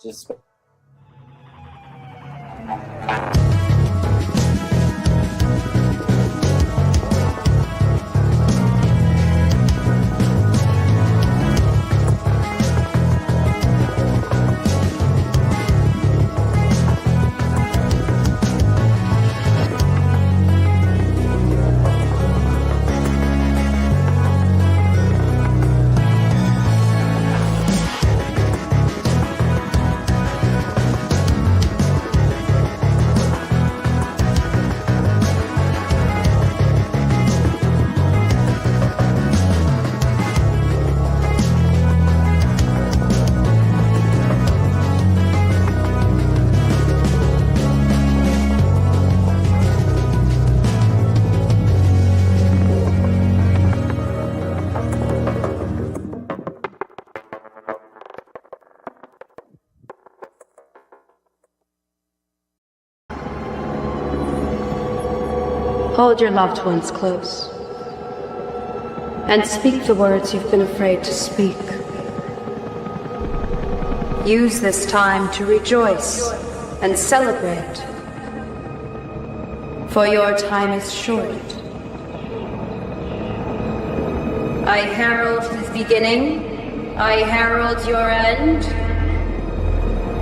Just Hold your loved ones close and speak the words you've been afraid to speak. Use this time to rejoice and celebrate, for your time is short. I herald his beginning, I herald your end,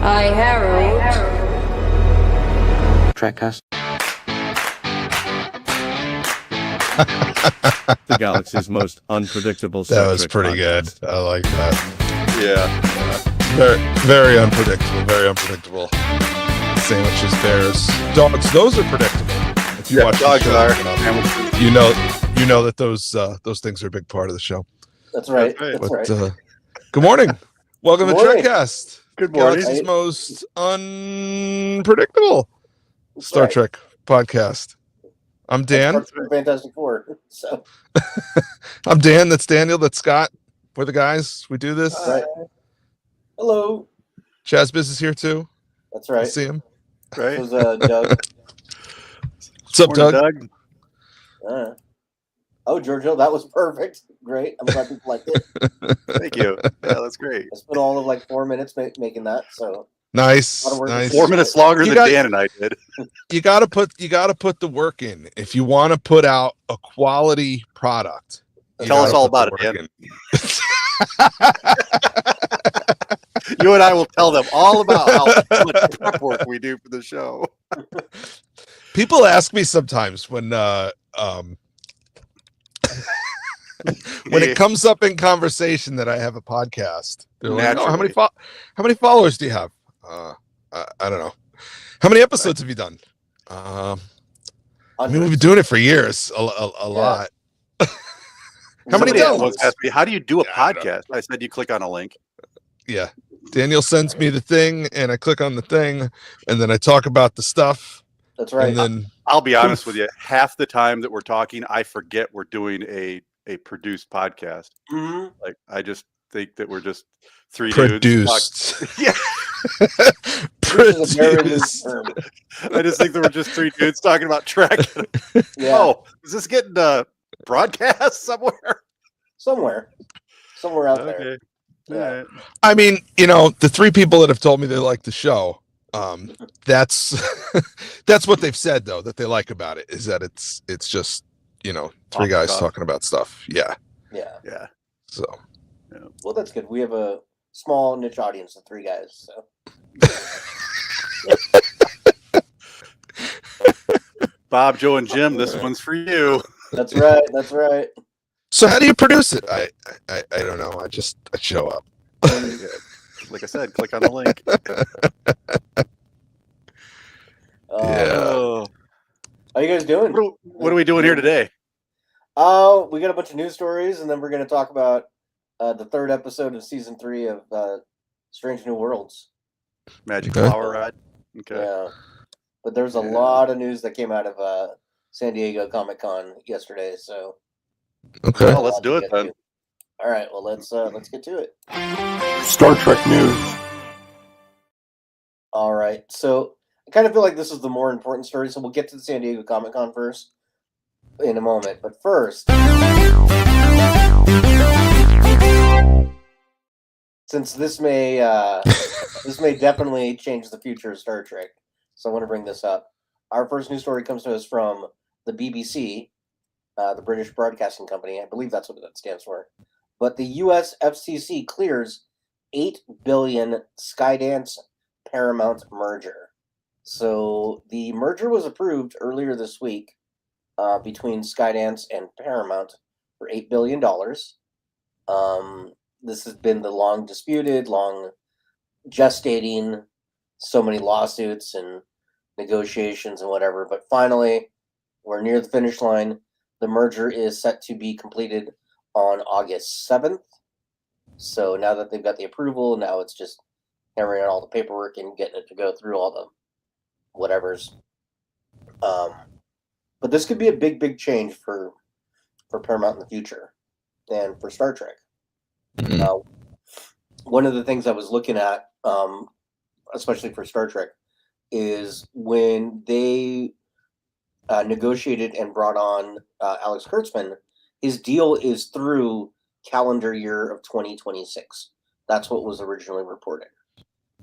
I herald Trekcast. The galaxy's most unpredictable. That was pretty good. I like that. Yeah. Very, very unpredictable. Very unpredictable. Sandwiches, bears, dogs. Those are predictable. If you watch dogs the are. you know that those things are a big part of the show. that's right. That's That's But right. good morning. Welcome Good to morning. Trekcast. Good morning. Galaxy's most unpredictable That's Star right. Trek podcast. I'm Dan. That's part of Fantastic Four. So I'm Dan. That's Daniel. That's Scott. We're the guys. We do this. right. Hello. Chaz Biz is here too. That's I right. see him. Right. It was Doug. What's up, Morning, Doug? Oh, Giorgio, that was perfect. Great. I'm glad people liked it. Thank you. Yeah, that's great. I spent all of like 4 minutes making that. So Nice. A lot of work. Nice. 4 minutes longer You than got- Dan and I did. You gotta put the work in if you want to put out a quality product. you Tell us gotta all put about the it, work Dan. You and I will tell them all about how much prep work we do for the show. in. People ask me sometimes when when it comes up in conversation that I have a podcast. They're like, "Oh, how many followers do you have?" I don't know. How many episodes have you done? I mean, we've been doing it for years. A lot. How many Somebody else downloads? asked me, how do you do a Yeah, I don't podcast? I said you click on a link. Yeah. Daniel sends me the thing, and I click on the thing, and then I talk about the stuff, that's right. and then I'll be honest with you. Half the time that we're talking, I forget we're doing a produced podcast. Mhm. Like I just think that we're just three dudes. produced. Yeah. Which is a very loose Produced. term. I just think that we're just three dudes talking about Trek. Yeah. Oh, is this getting broadcast somewhere? Somewhere out there. Okay. Yeah. All right. I mean, the three people that have told me they like the show, that's that's what they've said though that they like about it is that it's just three guys Stuff. talking about stuff. Yeah. Yeah. Yeah. So Well, that's good. We have a small niche audience of 3 guys. So Bob, Joe, and Jim, this one's for you. that's right. That's right. so how do you produce it? I don't know. I show up. Like I said, click on the link. Yeah. Oh. How you guys doing? What are we doing here today? Oh, we got a bunch of news stories, and then we're going to talk about the 3rd episode of season 3 of Strange New Worlds. Magic Okay. Flower Ride. Okay. Yeah, but there's a Yeah. lot of news that came out of San Diego Comic-Con yesterday. So Okay. Well, let's do it then. all right, well let's get to it. Star Trek news. All right, so I kind of feel like this is the more important story, so we'll get to the San Diego Comic-Con first in a moment. But first, since this may This may definitely change the future of Star Trek. So I want to bring this up. Our first news story comes to us from the BBC, the British Broadcasting Company. I believe that's what that stands for. But the US FCC clears $8 billion Skydance Paramount merger. So the merger was approved earlier this week between Skydance and Paramount for $8 billion. This has been the long disputed, long gestating, so many lawsuits and negotiations and whatever. But finally, we're near the finish line. The merger is set to be completed on August 7th. So now that they've got the approval, now it's just hammering out all the paperwork and getting it to go through all the whatevers. But this could be a big, big change for Paramount in the future and for Star Trek. One of the things I was looking at, especially for Star Trek, is when they negotiated and brought on Alex Kurtzman, his deal is through calendar year of 2026. That's what was originally reported.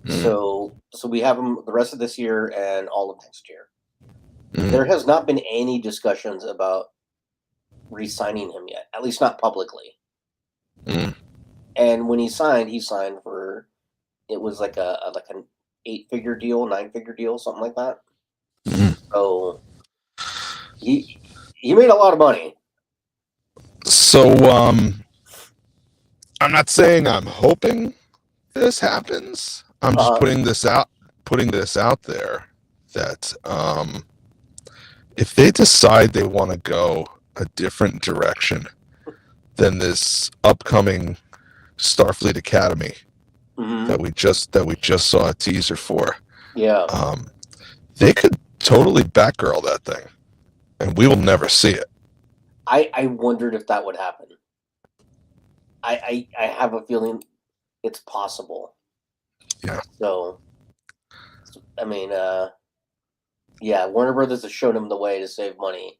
So we have him the rest of this year and all of next year. There has not been any discussions about re-signing him yet, at least not publicly. And when he signed for, it was like an 8-figure deal, 9-figure deal, something like that. So he made a lot of money. So I'm not saying I'm hoping this happens. I'm just putting this out there that if they decide they want to go a different direction than this upcoming Starfleet Academy that we just saw a teaser for, they could totally Batgirl that thing, and we will never see it. I wondered if that would happen. I have a feeling it's possible. Yeah. So, I mean, Warner Brothers has shown them the way to save money.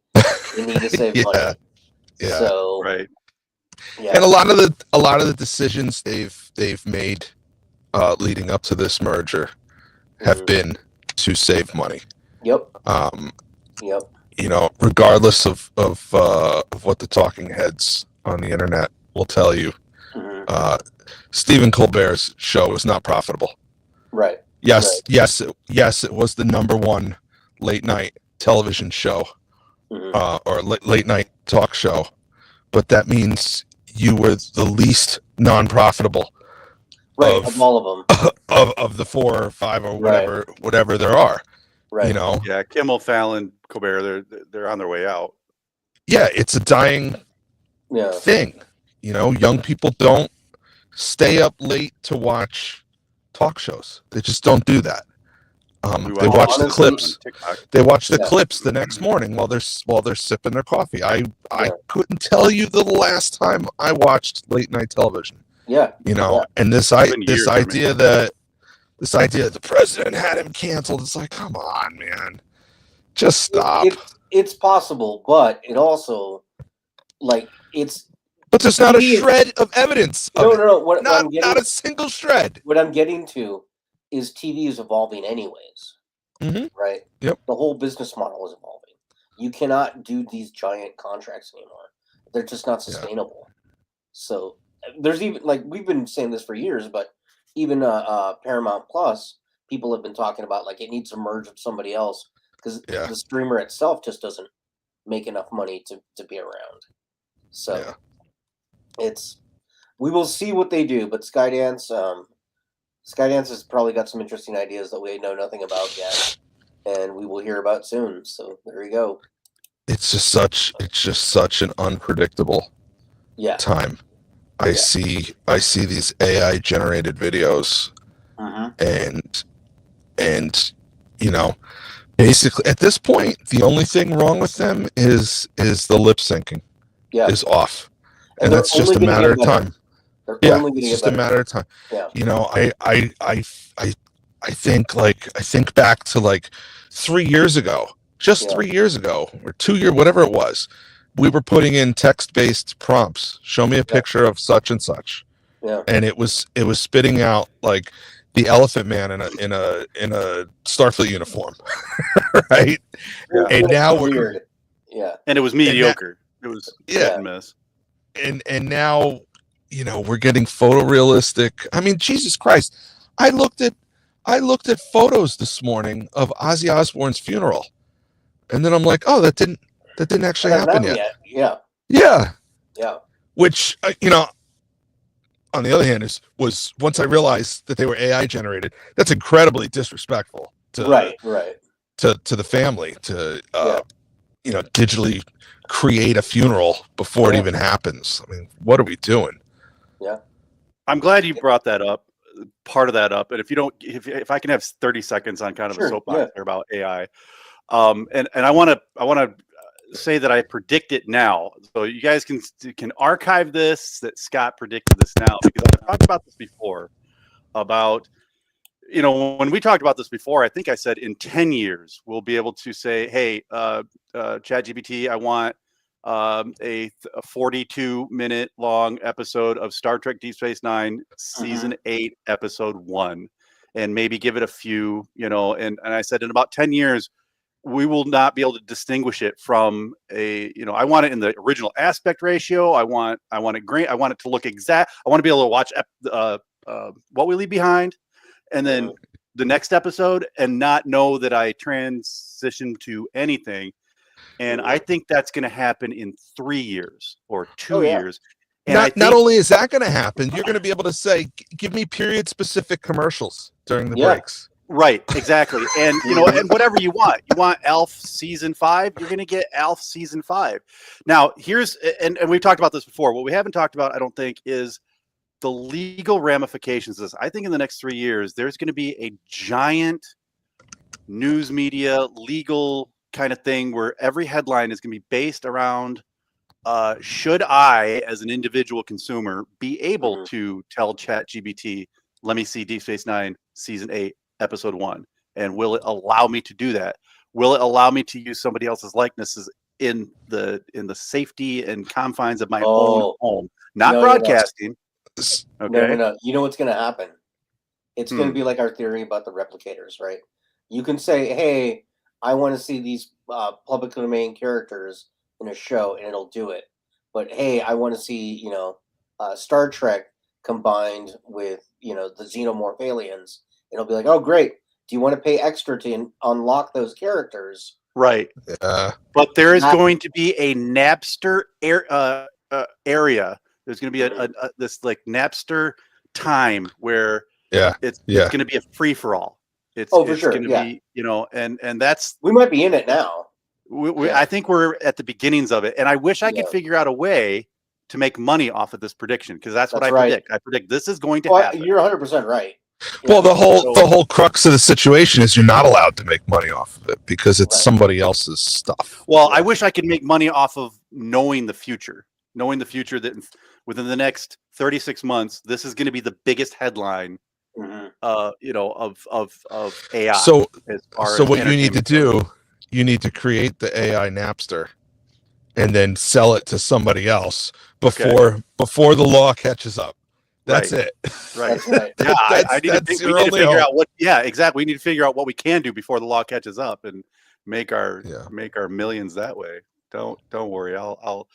They need to save money. Yeah. So, right. Yeah. And a lot of the decisions they've made leading up to this merger have been to save money. Yep. You know, regardless of what the talking heads on the internet will tell you, Stephen Colbert's show is not profitable. Right. Yes, it was the #1 late night television show, or late night talk show, but that means you were the least non-profitable, of all of them, of the 4 or 5 or whatever there are. Right. You know. Yeah, Kimmel, Fallon, Colbert, they're on their way out. Yeah, it's a dying thing. You know, young people don't stay up late to watch talk shows. They just don't do that. They watch the clips. They watch the clips the next morning while they're sipping their coffee. I couldn't tell you the last time I watched late night television. Yeah. You know, and this idea that the president had him canceled. It's like, come on, man, just stop. It's possible, but it also, But there's not a shred of evidence. No. Not a single shred. What I'm getting to is TV is evolving anyways. Right? Yep. The whole business model is evolving. You cannot do these giant contracts anymore. They're just not sustainable. So there's even, we've been saying this for years, but even Paramount Plus, people have been talking about it needs to merge with somebody else because the streamer itself just doesn't make enough money to be around. So we will see what they do, but Skydance has probably got some interesting ideas that we know nothing about yet, and we will hear about soon. So there you go. It's just such an unpredictable time. I see these AI generated videos, and you know, basically at this point, the only thing wrong with them is the lip syncing is off, and that's just a matter of time. It's just a matter of time. Yeah. You know, I think back to 3 years ago, just 3 years ago, or 2 years, whatever it was. We were putting in text-based prompts. Show me a picture of such and such. Yeah. And it was spitting out the Elephant Man in a Starfleet uniform, right? Yeah. And now we're weird. Yeah. And it was mediocre. It was hit and miss. And now, we're getting photorealistic. I mean, Jesus Christ! I looked at photos this morning of Ozzy Osbourne's funeral, and then I'm like, oh, that didn't actually happen yet. Yeah. Which on the other hand was once I realized that they were AI generated, that's incredibly disrespectful to to the family to digitally create a funeral before it even happens. I mean, what are we doing? Yeah. I'm glad you brought that up, part of that up. And if I can have 30 seconds on kind of a soapbox here about AI. And I want to say that I predict it now. So you guys can archive this, that Scott predicted this now, because I've talked about this before about, when we talked about this before, I think I said in 10 years, we'll be able to say, hey, ChatGPT, I want a 42-minute long episode of Star Trek Deep Space Nine, season 8, episode 1, and maybe give it a few, and I said in about 10 years, we will not be able to distinguish it from I want it in the original aspect ratio. I want it great. I want it to look exact. I want to be able to watch What We Leave Behind, and then the next episode, and not know that I transitioned to anything. And I think that's going to happen in 3 years or 2 years. And not only is that going to happen, you're going to be able to say, give me period specific commercials during the breaks. Right, exactly. And and whatever you want ALF season 5, you're going to get ALF season 5. Now here's, and we've talked about this before. What we haven't talked about, I don't think, is the legal ramifications of this. I think in the next 3 years, there's going to be a giant news media legal kind of thing where every headline is going to be based around, should I, as an individual consumer, be able to tell ChatGPT, let me see Deep Space Nine season 8, episode 1, and will it allow me to do that? Will it allow me to use somebody else's likenesses in the safety and confines of my own home, not broadcasting? Okay. No. You know what's going to happen? It's going to be like our theory about the replicators, right? You can say, hey, I want to see these public domain characters in a show, and it'll do it. But hey, I want to see, Star Trek combined with, the xenomorph aliens. It'll be like, oh, great. Do you want to pay extra to unlock those characters? Right. But there is going to be a Napster area. There's going to be this like Napster time where it's going to be a free for all. It's for sure. Going to be, and that's, we might be in it now. I think we're at the beginnings of it, and I wish I could figure out a way to make money off of this prediction, because that's what I predict. I predict this is going to happen. You're 100% right. Well, the whole crux of the situation is you're not allowed to make money off of it because it's somebody else's stuff. Well, I wish I could make money off of knowing the future that within the next 36 months, this is going to be the biggest headline, of AI. So what you need to do, you need to create the AI Napster and then sell it to somebody else before the law catches up. That's it. Right. Yeah, I need to figure out what. Yeah, exactly. We need to figure out what we can do before the law catches up and make our millions that way. Don't worry. A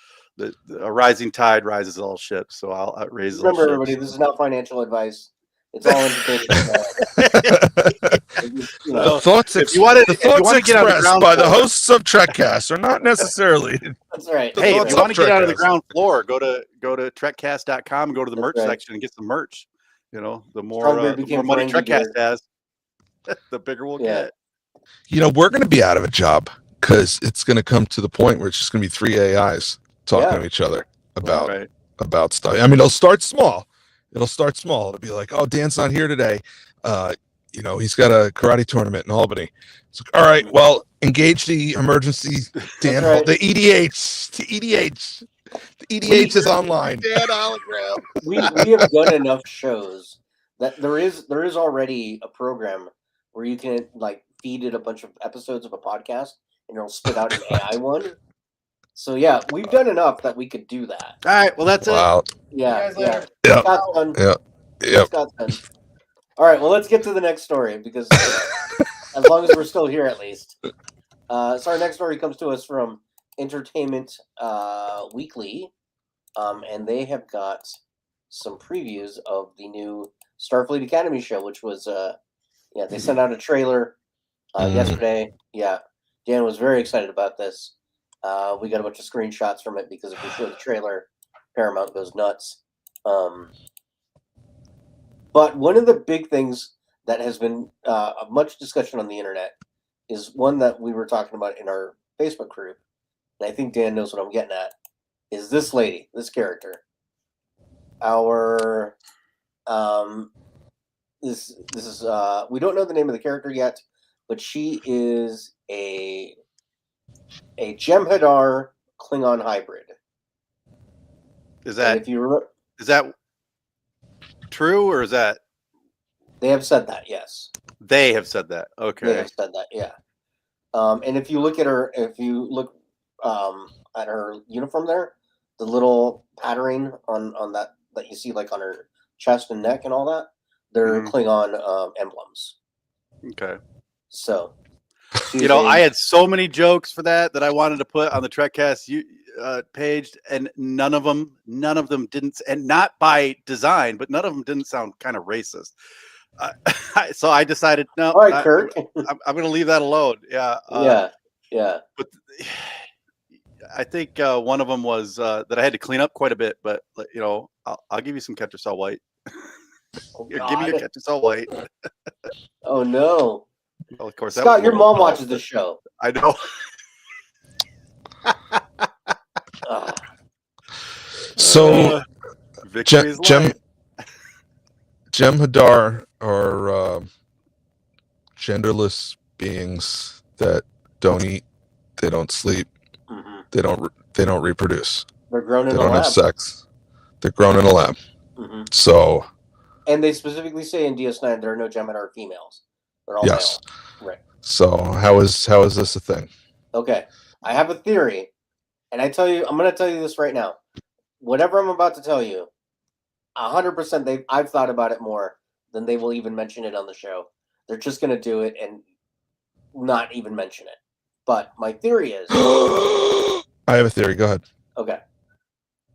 rising tide rises all ships. So I'll raise. Remember, everybody, this is not financial advice. It's all entertainment. The thoughts expressed by the hosts of Trekcast are not necessarily. That's right. Hey, if you want to get out of the ground floor, go to Trekcast.com and go to the merch section and get some merch. The more money Trekcast has, the bigger we'll get. We're going to be out of a job because it's going to come to the point where it's just going to be 3 AIs talking to each other about stuff. I mean, it'll start small. It'll be like, oh, Dan's not here today. He's got a karate tournament in Albany. It's like, all right, well, engage the emergency Dan. The EDH. The EDH is online. Dan hologram. We have done enough shows that there is already a program where you can feed it a bunch of episodes of a podcast and it'll spit out an AI one. So yeah, we've done enough that we could do that. All right, well that's it. Yeah. Yep. Scott's done. Yep. Scott's done. All right, well, let's get to the next story because as long as we're still here, at least. So our next story comes to us from Entertainment Weekly, and they have got some previews of the new Starfleet Academy show, which was they sent out a trailer yesterday. Yeah, Dan was very excited about this. We got a bunch of screenshots from it because if we show the trailer, Paramount goes nuts. But one of the big things that has been much discussion on the internet is one that we were talking about in our Facebook group, and I think Dan knows what I'm getting at, is this lady, this character. Our this is we don't know the name of the character yet, but she is a Jem'Hadar Klingon hybrid. Is that true, or is that? They have said that, yes. They have said that. Okay. They have said that, yeah. And if you look at her, at her uniform there, the little patterning on that you see like on her chest and neck and all that, they're Klingon emblems. Okay. So, I had so many jokes for that I wanted to put on the Trekcast page, and none of them didn't, and not by design, but none of them didn't sound kind of racist. So I decided, no, all right, Kirk, I'm going to leave that alone. Yeah. Yeah. But I think one of them was that I had to clean up quite a bit, but I'll give you some Ketracel White. Give me your Ketracel White. Oh no. Well, of course, Scott, your mom watches the show. I know. So, Jem'Hadar are genderless beings that don't eat, they don't sleep, they don't reproduce. They're grown in a lab. They don't have sex. They're grown in a lab. So. And they specifically say in DS9 there are no Jem'Hadar females. They're all male. Right. So how is this a thing? Okay, I have a theory, and I'm going to tell you this right now. Whatever I'm about to tell you, 100%. I've thought about it more than they will even mention it on the show. They're just going to do it and not even mention it. But my theory is, I have a theory. Go ahead. Okay,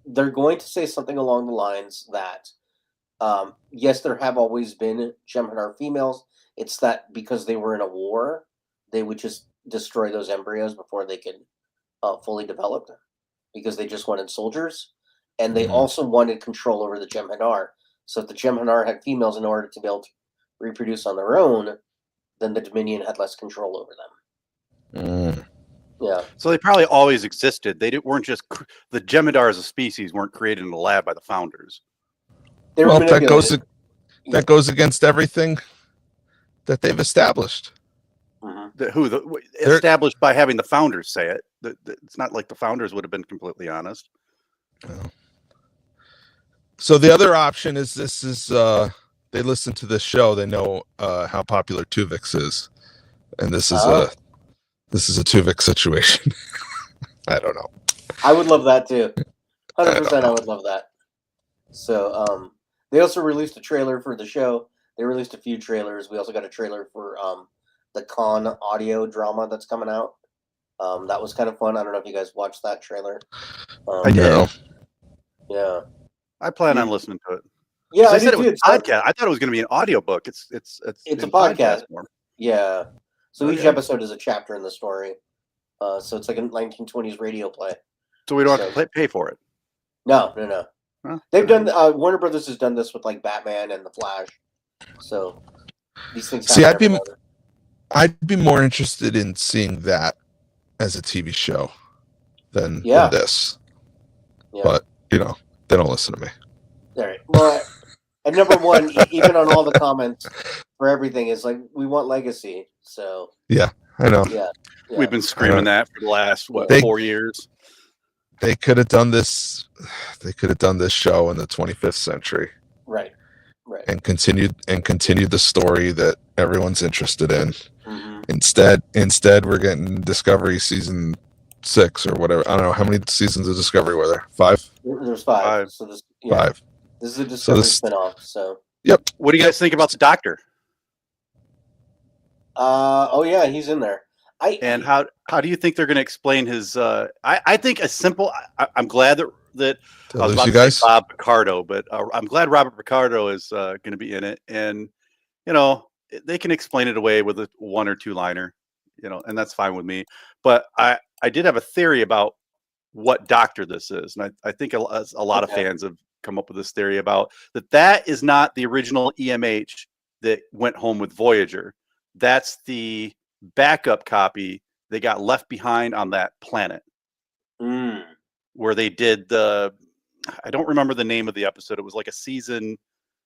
they're going to say something along the lines that, yes, there have always been Jem'Hadar females. It's that because they were in a war, they would just destroy those embryos before they could fully develop, because they just wanted soldiers. And they also wanted control over the Jem'Hadar. So if the Jem'Hadar had females in order to be able to reproduce on their own, then the Dominion had less control over them. Yeah. So they probably always existed. Weren't just the Jem'Hadar as a species weren't created in a lab by the founders. Well, that goes against everything that they've established. Established by having the founders say it. It's not like the founders would have been completely honest. No. So the other option is they listen to this show, they know how popular Tuvix is, and this is a Tuvix situation. I don't know. I would love that too. 100%. I would love that. So they also released a trailer for the show. They released a few trailers. We also got a trailer for the Khan audio drama that's coming out. That was kind of fun. I don't know if you guys watched that trailer. I did. Yeah. I plan on listening to it. Yeah, I said it was a podcast. I thought it was going to be an audiobook. It's a podcast. Yeah. So each episode is a chapter in the story. So it's like a 1920s radio play. So we don't have to pay for it. No. Huh? They've done Warner Brothers has done this with like Batman and The Flash. So these things. See, I'd be more interested in seeing that as a TV show than this. Yeah. But they don't listen to me. All right. Well, and number one, even on all the comments for everything, is like, we want legacy. So yeah, I know. Yeah. We've been screaming that for the last 4 years. They could have done this. They could have done this show in the 25th century. Right. And continued the story that everyone's interested in. Instead, we're getting Discovery season 6 or whatever. I don't know how many seasons of Discovery were there. 5. There's 5. So this, 5. This is a Discovery spinoff. So Yep. What do you guys think about the Doctor? Oh yeah, he's in there. And how do you think they're going to explain his? I think a simple. I'm glad that Did I I was lose about you to guys? say Bob Picardo, but I'm glad Robert Picardo is going to be in it, and they can explain it away with a 1 or 2 liner, and that's fine with me. But I did have a theory about what Doctor this is, and I think a lot of fans have come up with this theory about that is not the original EMH that went home with Voyager. That's the backup copy they got left behind on that planet where they did I don't remember the name of the episode. It was like a season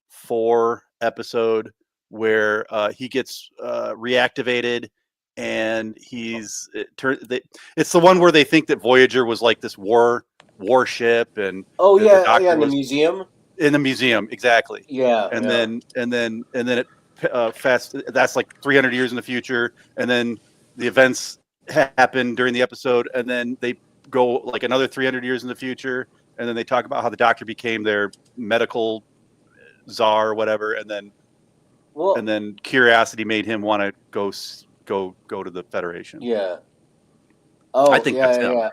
4 episode where he gets reactivated, and it's the one where they think that Voyager was like this warship, and the Doctor in the was museum. In the museum, exactly. Yeah, and then it that's like 300 years in the future, and then the events happen during the episode, and then they go like another 300 years in the future, and then they talk about how the Doctor became their medical czar or whatever, and then curiosity made him want to go to the Federation. Yeah. Oh, I think that's him. Yeah.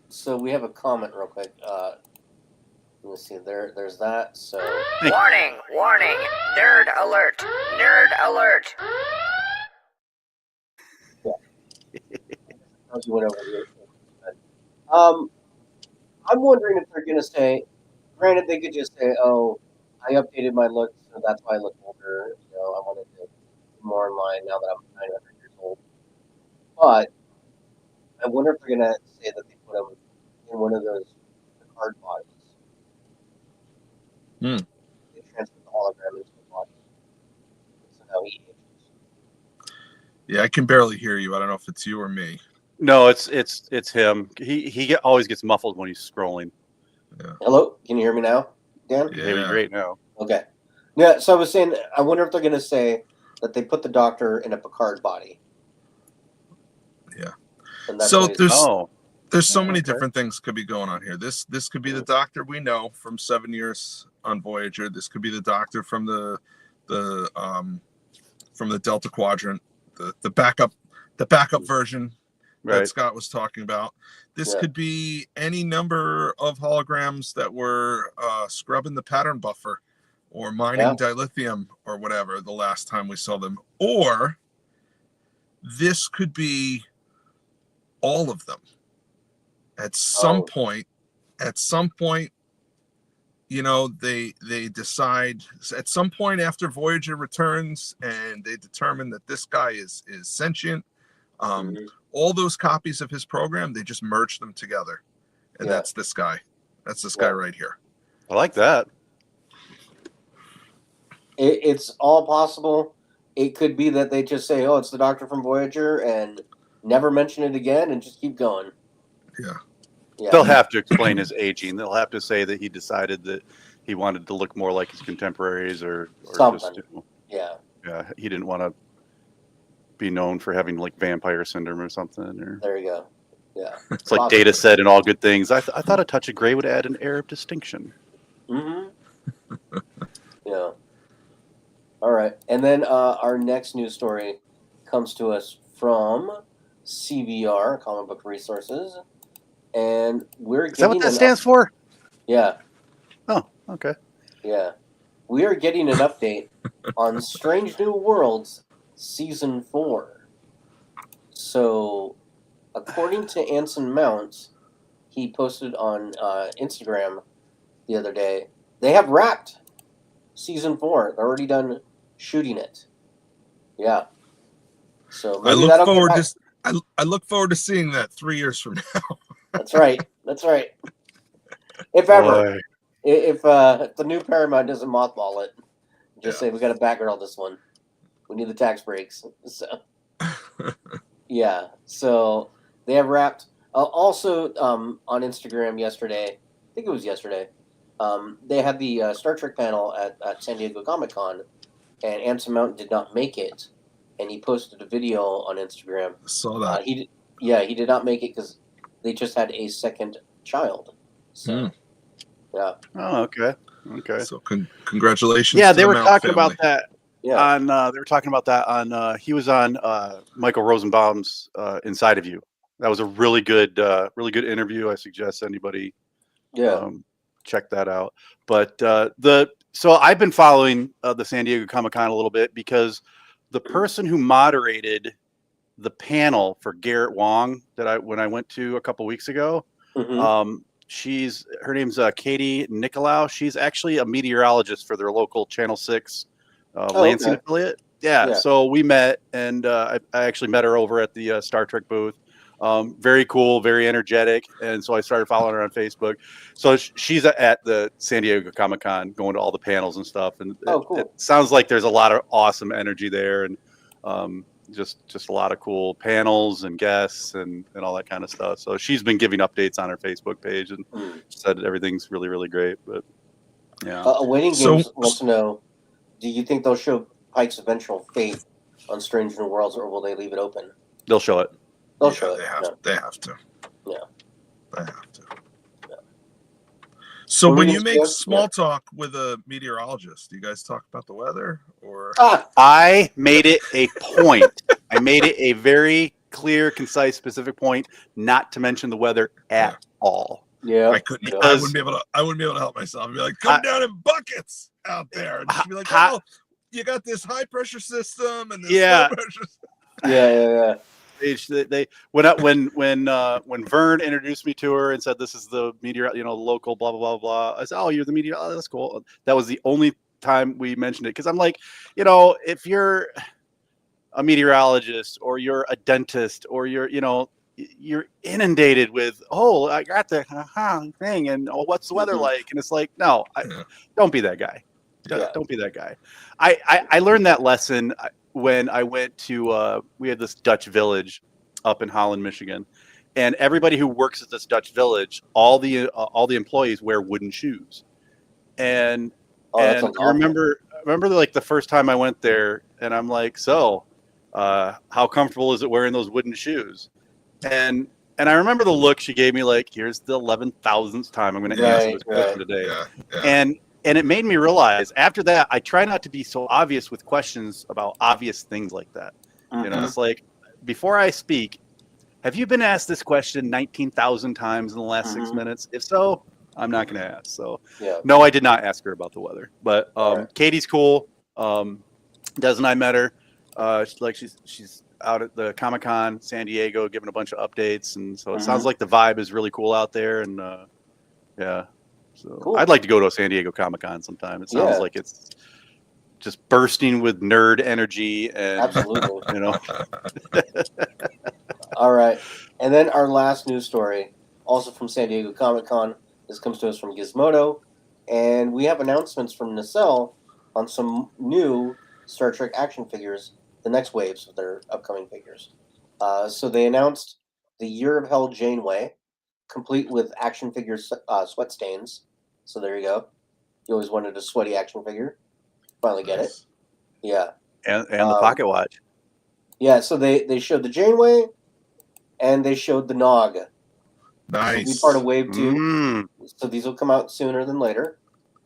So we have a comment real quick. Let me see. There's that. So warning, nerd alert, Yeah. You went over here. I'm wondering if they're gonna say. Granted, they could just say, "Oh, I updated my look, so that's why I look older." I wanted to be more in line now that I'm 900 years old. But I wonder if they're gonna say that they put him in one of those Picard bodies. They transfer the hologram into the body. So now he ages. Yeah, I can barely hear you. I don't know if it's you or me. No, it's him. He always gets muffled when he's scrolling. Yeah. Hello, can you hear me now, Dan? Yeah, you're great now. Okay. Yeah, so I was saying, I wonder if they're going to say that they put the Doctor in a Picard body. Yeah. So there's so many different things could be going on here. This could be the Doctor we know from 7 years on Voyager. This could be the Doctor from the Delta Quadrant, the backup version that Scott was talking about. This could be any number of holograms that were scrubbing the pattern buffer or mining dilithium or whatever the last time we saw them. Or this could be all of them. At some point, they decide at some point after Voyager returns and they determine that this guy is sentient. All those copies of his program, they just merge them together. And that's this guy. That's this guy right here. I like that. It's all possible. It could be that they just say, "Oh, it's the Doctor from Voyager," and never mention it again, and just keep going. Yeah. They'll have to explain his aging. They'll have to say that he decided that he wanted to look more like his contemporaries, or something. Yeah, he didn't want to be known for having like vampire syndrome or something. Or there you go. Yeah, it's like Data said in All Good Things. I thought a touch of gray would add an air of distinction. Yeah. All right, and then our next news story comes to us from CBR, Comic Book Resources, and we're Is that what that stands for? Yeah. Oh, okay. Yeah, we are getting an update on Strange New Worlds Season 4. So, according to Anson Mount, he posted on Instagram the other day, they have wrapped Season 4. They're already done shooting it. Yeah. So I look forward to seeing that 3 years from now. That's right. If ever. If the new Paramount doesn't mothball it, just say we got to background this one. We need the tax breaks. So, so they have wrapped. Also, on Instagram yesterday, I think it was yesterday, they had the Star Trek panel at San Diego Comic-Con, and Anson Mount did not make it, and he posted a video on Instagram. I saw that. He did not make it because they just had a second child. So, yeah. Oh, okay. Okay. So congratulations. Yeah, to they the were Mount talking family. about that. Yeah. On they were talking about that on he was on Michael Rosenbaum's Inside of You. That was a really good interview. I suggest anybody check that out. But so I've been following the San Diego Comic-Con a little bit because the person who moderated the panel for Garrett Wong when I went to a couple weeks ago, Mm-hmm. her name's Katie Nicolau. She's actually a meteorologist for their local Channel 6 Lansing affiliate. Yeah, so we met, and I actually met her over at the Star Trek booth. Very cool, very energetic, and so I started following her on Facebook. So she's at the San Diego Comic-Con, going to all the panels and stuff, and it sounds like there's a lot of awesome energy there, and just a lot of cool panels and guests and all that kind of stuff. So she's been giving updates on her Facebook page and said everything's really, really great. But yeah, Waiting Games wants to know: do you think they'll show Pike's eventual fate on Strange New Worlds, or will they leave it open? They'll show it. They'll show it. They have to. Yeah. They have to. Yeah. So when you make small talk with a meteorologist, do you guys talk about the weather or? I made it a point. I made it a very clear, concise, specific point not to mention the weather at all. Yeah, I couldn't. I wouldn't be able to help myself. I'd be like, come down in buckets out there, and just be like, oh, you got this high pressure system and this low pressure. Yeah. When Vern introduced me to her and said this is the meteor, local blah blah blah blah. I said, oh, you're the meteor. Oh, that's cool. That was the only time we mentioned it because I'm like, if you're a meteorologist or you're a dentist or you're inundated with I got the thing and what's the weather like, and it's like no, don't be that guy. Don't be that guy. I learned that lesson when I went to we had this Dutch village up in Holland, Michigan, and everybody who works at this Dutch village, all the employees wear wooden shoes. And I remember like the first time I went there, and I'm like, so how comfortable is it wearing those wooden shoes? And I remember the look she gave me, like, here's the 11,000th time I'm going to answer this question today. And it made me realize after that, I try not to be so obvious with questions about obvious things like that. It's like, before I speak, have you been asked this question 19,000 times in the last 6 minutes? If so, I'm not going to ask. So, no, I did not ask her about the weather. But Katie's cool. Des and I met her. She's out at the Comic-Con San Diego giving a bunch of updates. And so it sounds like the vibe is really cool out there. And so cool. I'd like to go to a San Diego Comic-Con sometime. It sounds like it's just bursting with nerd energy and absolutely. All right. And then our last news story, also from San Diego Comic-Con. This comes to us from Gizmodo, and we have announcements from Nacelle on some new Star Trek action figures, the next waves of their upcoming figures. So they announced the Year of Hell Janeway, complete with action figure sweat stains. So there you go. You always wanted a sweaty action figure. Finally get it. Yeah. And the pocket watch. Yeah, so they showed the Janeway and they showed the Nog. Nice. This will be part of Wave 2. So these will come out sooner than later.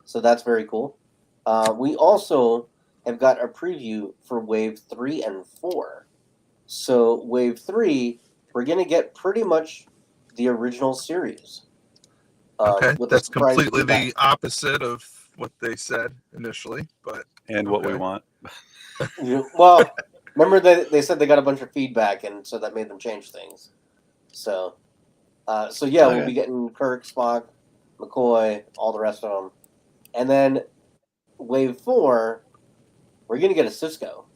So that's very cool. We also have got a preview for Wave 3 and 4. So Wave 3, we're going to get pretty much the original series. Okay, that's completely the opposite of what they said initially, but what we want. Well, remember they said they got a bunch of feedback, and so that made them change things. So we'll be getting Kirk, Spock, McCoy, all the rest of them, and then Wave 4, we're gonna get a Cisco.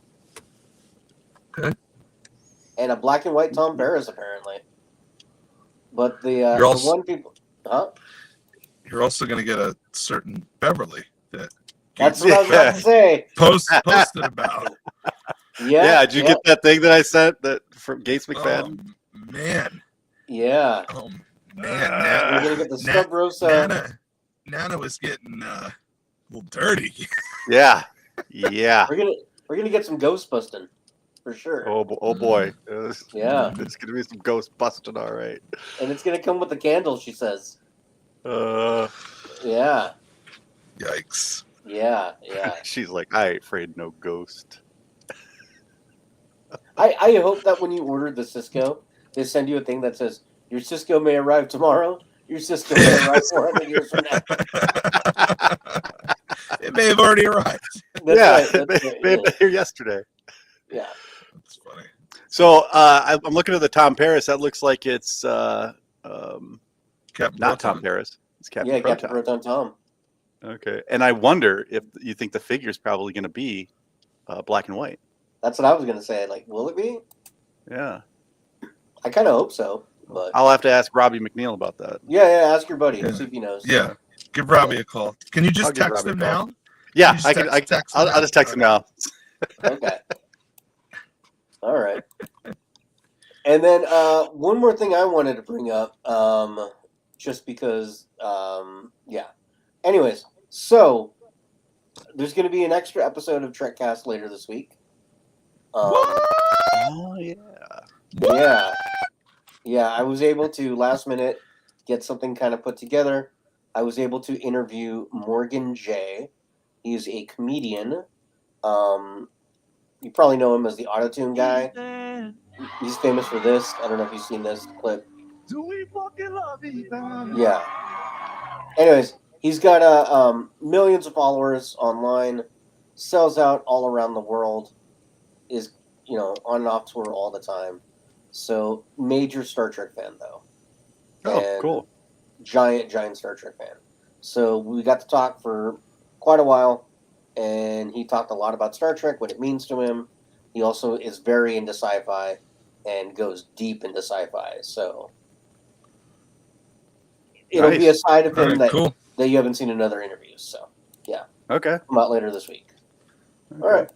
Okay. And a black and white Tom Paris apparently. But the one people, You're also going to get a certain Beverly that's what I was about to say. Posted about. Yeah. Did you get that thing that I sent from Gates McFadden? Oh, man. Yeah. Oh man. We're gonna get the Stub Rosa. Nana was getting a little dirty. Yeah. We're gonna get some ghost busting for sure. Oh boy. Yeah. It's gonna be some ghost busting, all right. And it's gonna come with the candle, she says. Yeah. Yikes. Yeah. She's like, I ain't afraid of no ghost. I hope that when you order the Cisco, they send you a thing that says, your Cisco may arrive tomorrow. Your Cisco may arrive 400 years from now. It may have already arrived. That's right. Been here yesterday. Yeah. That's funny. So I'm looking at the Tom Paris. That looks like it's Captain not Tom Proton. Paris. It's Captain Yeah, Proton. Captain Proton Tom. Okay, and I wonder if you think the figure's probably going to be black and white. That's what I was going to say. Like, will it be? Yeah. I kind of hope so. But I'll have to ask Robbie McNeil about that. yeah, ask your buddy. Yeah. See if he knows. Yeah. Give Robbie a call. Can you I'll just give text Robbie him a call. now? Yeah, I can. I'll just text him now. Okay. All right. And then one more thing I wanted to bring up, just because, yeah. Anyways, so there's going to be an extra episode of Trekcast later this week. Oh yeah. Yeah. I was able to last minute get something kind of put together. I was able to interview Morgan J. He's a comedian. You probably know him as the autotune guy. He's famous for this. I don't know if you've seen this clip. Do we fucking love each other? Yeah. Anyways, he's got millions of followers online, sells out all around the world, is, on and off tour all the time. So, major Star Trek fan, though. Oh, And cool. Giant Star Trek fan. So, we got to talk for quite a while, and he talked a lot about Star Trek, what it means to him. He also is very into sci-fi and goes deep into sci-fi. So, it'll be a side of him that you haven't seen in other interviews. So, yeah. Okay. Come out later this week. Okay. All right.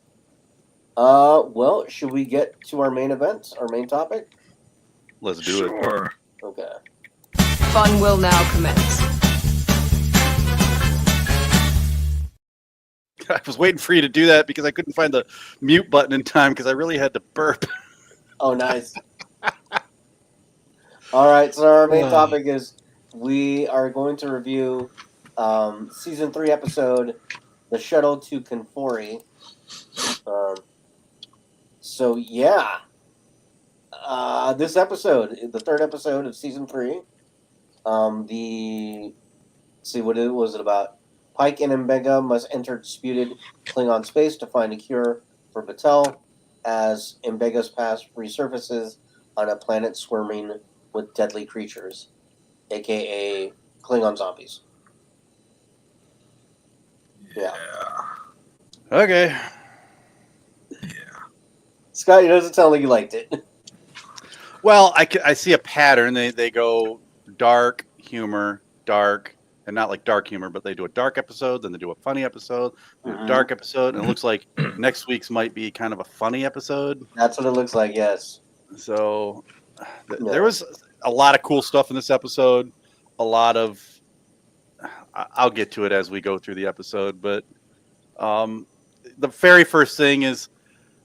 Well, should we get to our main event, our main topic? Let's do it. Sure. Okay. Fun will now commence. I was waiting for you to do that because I couldn't find the mute button in time because I really had to burp. Oh, nice. All right. So our main topic is we are going to review season 3 episode, The Shuttle to Kenfori. So yeah, this episode, the third episode of season 3. What was it about? Pike and Mbega must enter disputed Klingon space to find a cure for Batel, as Mbega's past resurfaces on a planet swarming with deadly creatures, aka Klingon zombies. Yeah. Okay. Yeah. Scott, it doesn't sound like you liked it. Well, I see a pattern. They go dark humor, dark, and not like dark humor, but they do a dark episode, then they do a funny episode, they do a dark episode, and it looks like next week's might be kind of a funny episode. That's what it looks like, yes. So there was a lot of cool stuff in this episode. A lot of, I'll get to it as we go through the episode, but the very first thing is,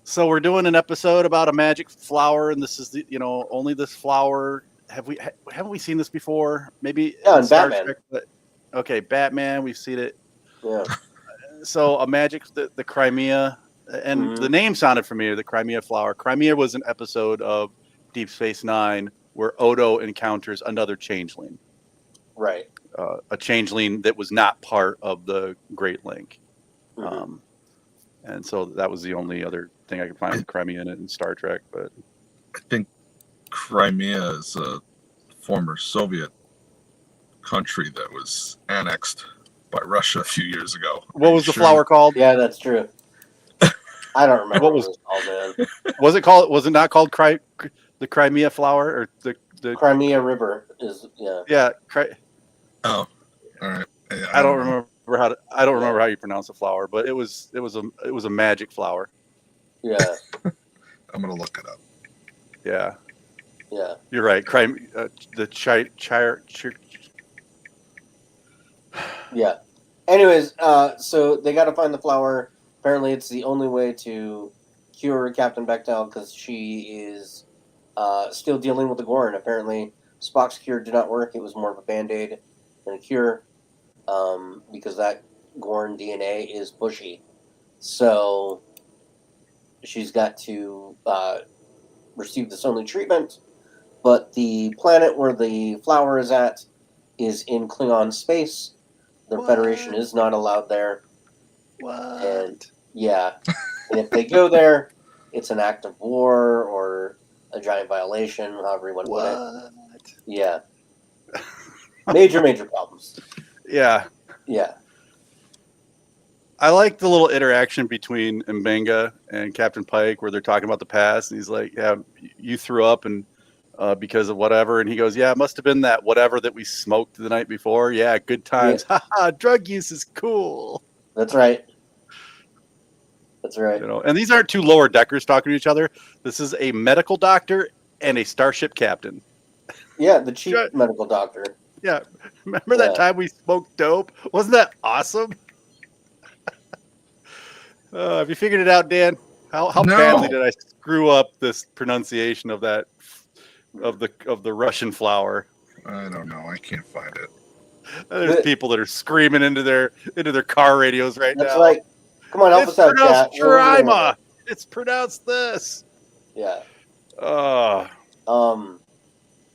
so we're doing an episode about a magic flower, and this is the, only this flower. Haven't we seen this before? Maybe in Batman. Trek, but okay, Batman, we've seen it. Yeah. So a magic, the Crimea, and the name sounded familiar. The Crimea flower. Crimea was an episode of Deep Space Nine where Odo encounters another changeling. Right. A changeling that was not part of the Great Link. And so that was the only other thing I could find with Crimea in it in Star Trek. But I think Crimea is a former Soviet country that was annexed by Russia a few years ago. What was the flower called? Yeah, that's true. I don't remember what was it called, man. Was it not called the Crimea flower or the Crimea River is yeah. Oh, all right. Yeah, I don't remember how you pronounce the flower, but it was a magic flower. Yeah. I'm gonna look it up. Yeah. Yeah. You're right. Yeah. Anyways, so they got to find the flower. Apparently, it's the only way to cure Captain Bechtel because she is still dealing with the Gorn. Apparently, Spock's cure did not work. It was more of a Band-Aid than a cure because that Gorn DNA is bushy, so she's got to receive this only treatment. But the planet where the flower is at is in Klingon space. The Federation is not allowed there. What? And yeah, and if they go there, it's an act of war or a giant violation, however you want to put it. Yeah. Major problems. Yeah. Yeah. I like the little interaction between Mbenga and Captain Pike where they're talking about the past. And he's like, yeah, you threw up and because of whatever. And he goes, yeah, it must have been that whatever that we smoked the night before. Yeah, good times. Haha, drug use is cool. That's right. That's right. You know, and these aren't two lower deckers talking to each other. This is a medical doctor and a starship captain. Yeah, the chief medical doctor. Yeah. Remember that time we smoked dope? Wasn't that awesome? Have you figured it out, Dan? How badly did I screw up this pronunciation of that of the Russian flower? I don't know. I can't find it. There's people that are screaming into their car radios right now. That's right. Come on, help us out, chat. It's pronounced Jemima. It's pronounced this. Yeah.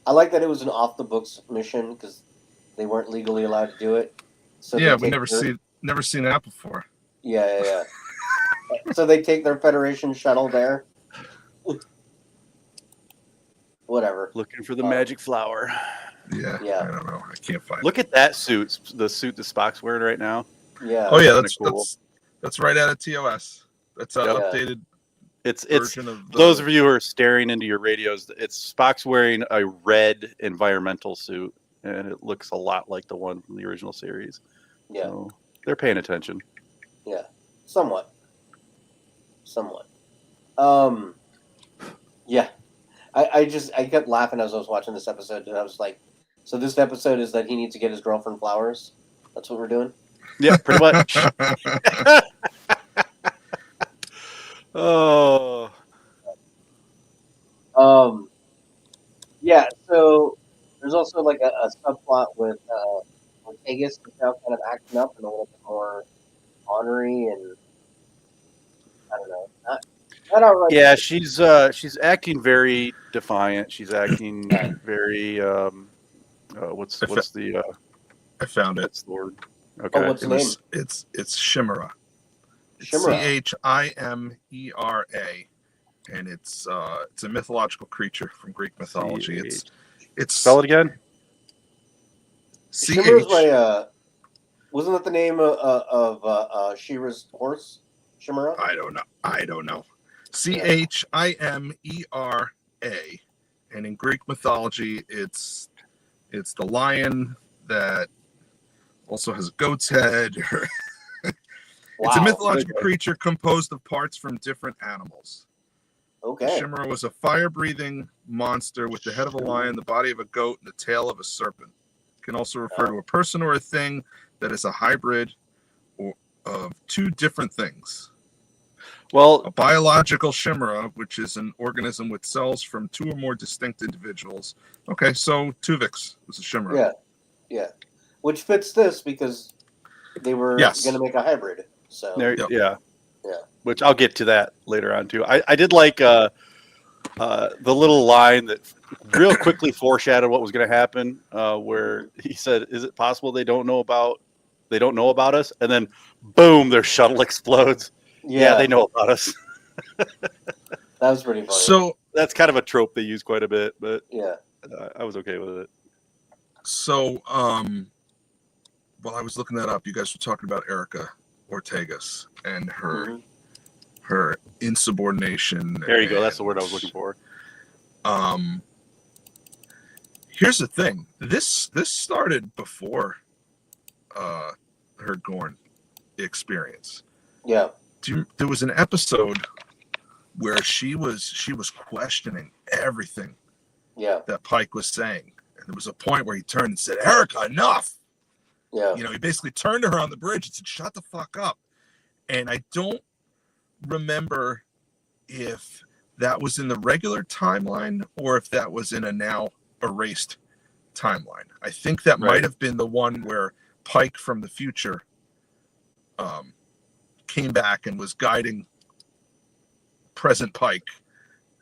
I like that it was an off the books mission because they weren't legally allowed to do it. So yeah, we never seen that before. Yeah. So they take their Federation shuttle there. Whatever. Looking for the magic flower. Yeah. I don't know. I can't find it. Look at that suit. The suit that Spock's wearing right now. Yeah. Oh yeah, that's right out of TOS. That's an updated. It's those of you who are staring into your radios. It's Spock's wearing a red environmental suit, and it looks a lot like the one from the original series. Yeah. So they're paying attention. Yeah. Somewhat. Yeah. I kept laughing as I was watching this episode, and I was like, so this episode is that he needs to get his girlfriend flowers? That's what we're doing? Yeah, pretty much. Oh. Yeah, so there's also like a subplot with Aegis now kind of acting up and a little bit more ornery and I don't know. Not outright. Yeah, she's acting very defiant. She's acting very what's the I found it. What's the word? Okay. Oh, what's the name? It's Chimera. Chimera. Chimera, and it's a mythological creature from Greek mythology. It's spell it again. Chimera's my wasn't that the name of She-Ra's horse? Chimera? I don't know. Chimera, and in Greek mythology, it's the lion that also has a goat's head. It's a mythological creature composed of parts from different animals. Okay. Chimera was a fire-breathing monster with the head of a lion, the body of a goat, and the tail of a serpent. It can also refer to a person or a thing that is a hybrid of two different things. Well, a biological chimera, which is an organism with cells from two or more distinct individuals. Okay, so Tuvix was a chimera. Yeah. Which fits this because they were going to make a hybrid. So yeah. Which I'll get to that later on too. I did like the little line that real quickly foreshadowed what was going to happen, where he said, "Is it possible they don't know about us?" And then, boom, their shuttle explodes. Yeah, they know about us. That was pretty funny. So that's kind of a trope they use quite a bit, but yeah, I was okay with it. So, while I was looking that up, you guys were talking about Erica Ortegas and her insubordination. There you go. That's the word I was looking for. Here's the thing. This started before her Gorn experience. Yeah. There was an episode where she was questioning everything that Pike was saying. And there was a point where he turned and said, "Erica, enough." Yeah. You know, he basically turned to her on the bridge and said, "Shut the fuck up." And I don't remember if that was in the regular timeline or if that was in a now erased timeline. I think that might have been the one where Pike from the future came back and was guiding present Pike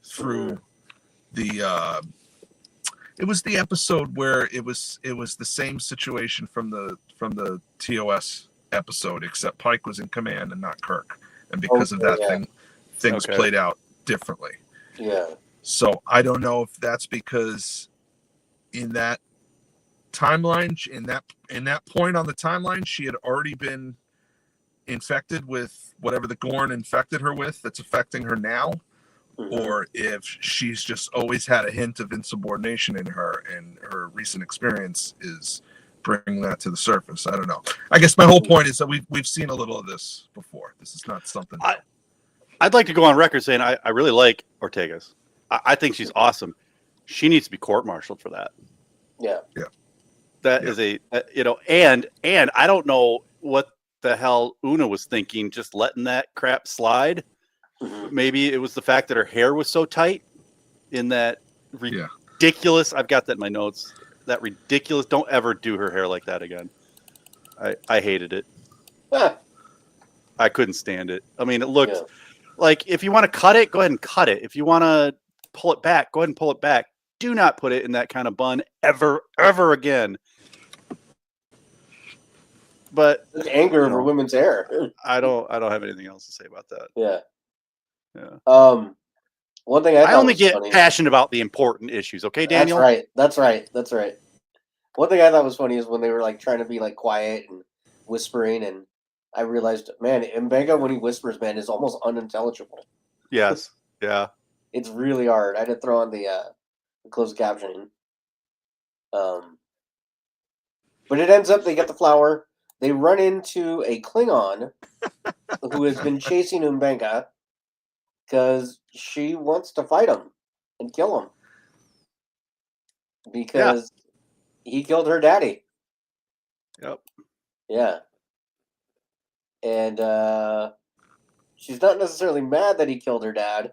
through the it was the episode where it was the same situation from the TOS episode, except Pike was in command and not Kirk, and because of that things played out differently. Yeah. So I don't know if that's because in that timeline, in that point on the timeline, she had already been infected with whatever the Gorn infected her with that's affecting her now, or if she's just always had a hint of insubordination in her, and her recent experience is bringing that to the surface. I don't know. I guess my whole point is that we've seen a little of this before. This is not something. I'd like to go on record saying I really like Ortegas. I think she's awesome. She needs to be court-martialed for that. Yeah. Yeah. That is a and I don't know what the hell Una was thinking, just letting that crap slide. Maybe it was the fact that her hair was so tight in that ridiculous. I've got that in my notes. That ridiculous. Don't ever do her hair like that again. I hated it. I couldn't stand it. I mean, it looked like, if you want to cut it, go ahead and cut it. If you want to pull it back, go ahead and pull it back. Do not put it in that kind of bun ever again. But the anger over women's hair. I don't have anything else to say about that. Yeah. Yeah. One thing I only get passionate about the important issues. Okay, Daniel. That's right. One thing I thought was funny is when they were like trying to be like quiet and whispering, and I realized, man, M'Benga when he whispers, man, is almost unintelligible. Yes. Yeah. It's really hard. I had to throw on the closed captioning. But it ends up they get the flower. They run into a Klingon who has been chasing M'Benga because she wants to fight him and kill him because he killed her daddy. Yep. Yeah. And she's not necessarily mad that he killed her dad.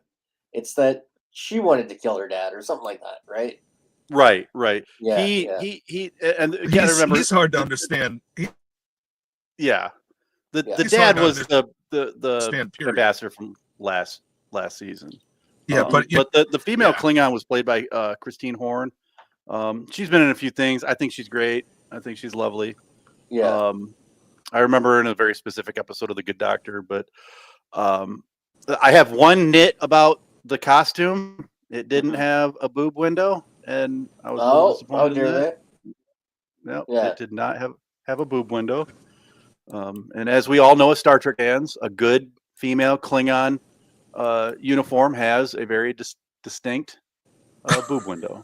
It's that she wanted to kill her dad or something like that, right? Right. Yeah. He and again, remember, he's hard to understand. The dad was the ambassador from last season. Yeah, but the female Klingon was played by Christine Horn. She's been in a few things. I think she's great. I think she's lovely. Yeah. I remember her in a very specific episode of The Good Doctor, but I have one nit about the costume. It didn't have a boob window, and I was a little disappointed in that. No, it did not have a boob window. And as we all know as Star Trek fans, a good female Klingon uniform has a very distinct boob window.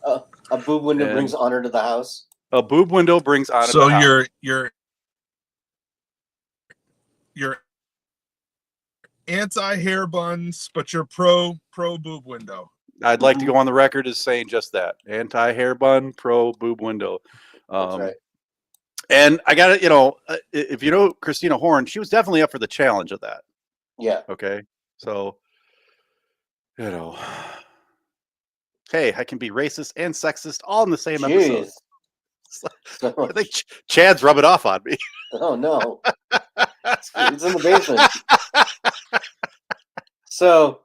A boob window brings honor to the house. A boob window brings honor to the house. So you're anti-hair buns, but you're pro boob window. I'd like to go on the record as saying just that. Anti-hair bun, pro boob window. That's right. And I got to, if you know Christina Horn, she was definitely up for the challenge of that. Yeah. Okay. So, hey, I can be racist and sexist all in the same episode. I think Chad's rubbing off on me. Oh, no. It's in the basement. So,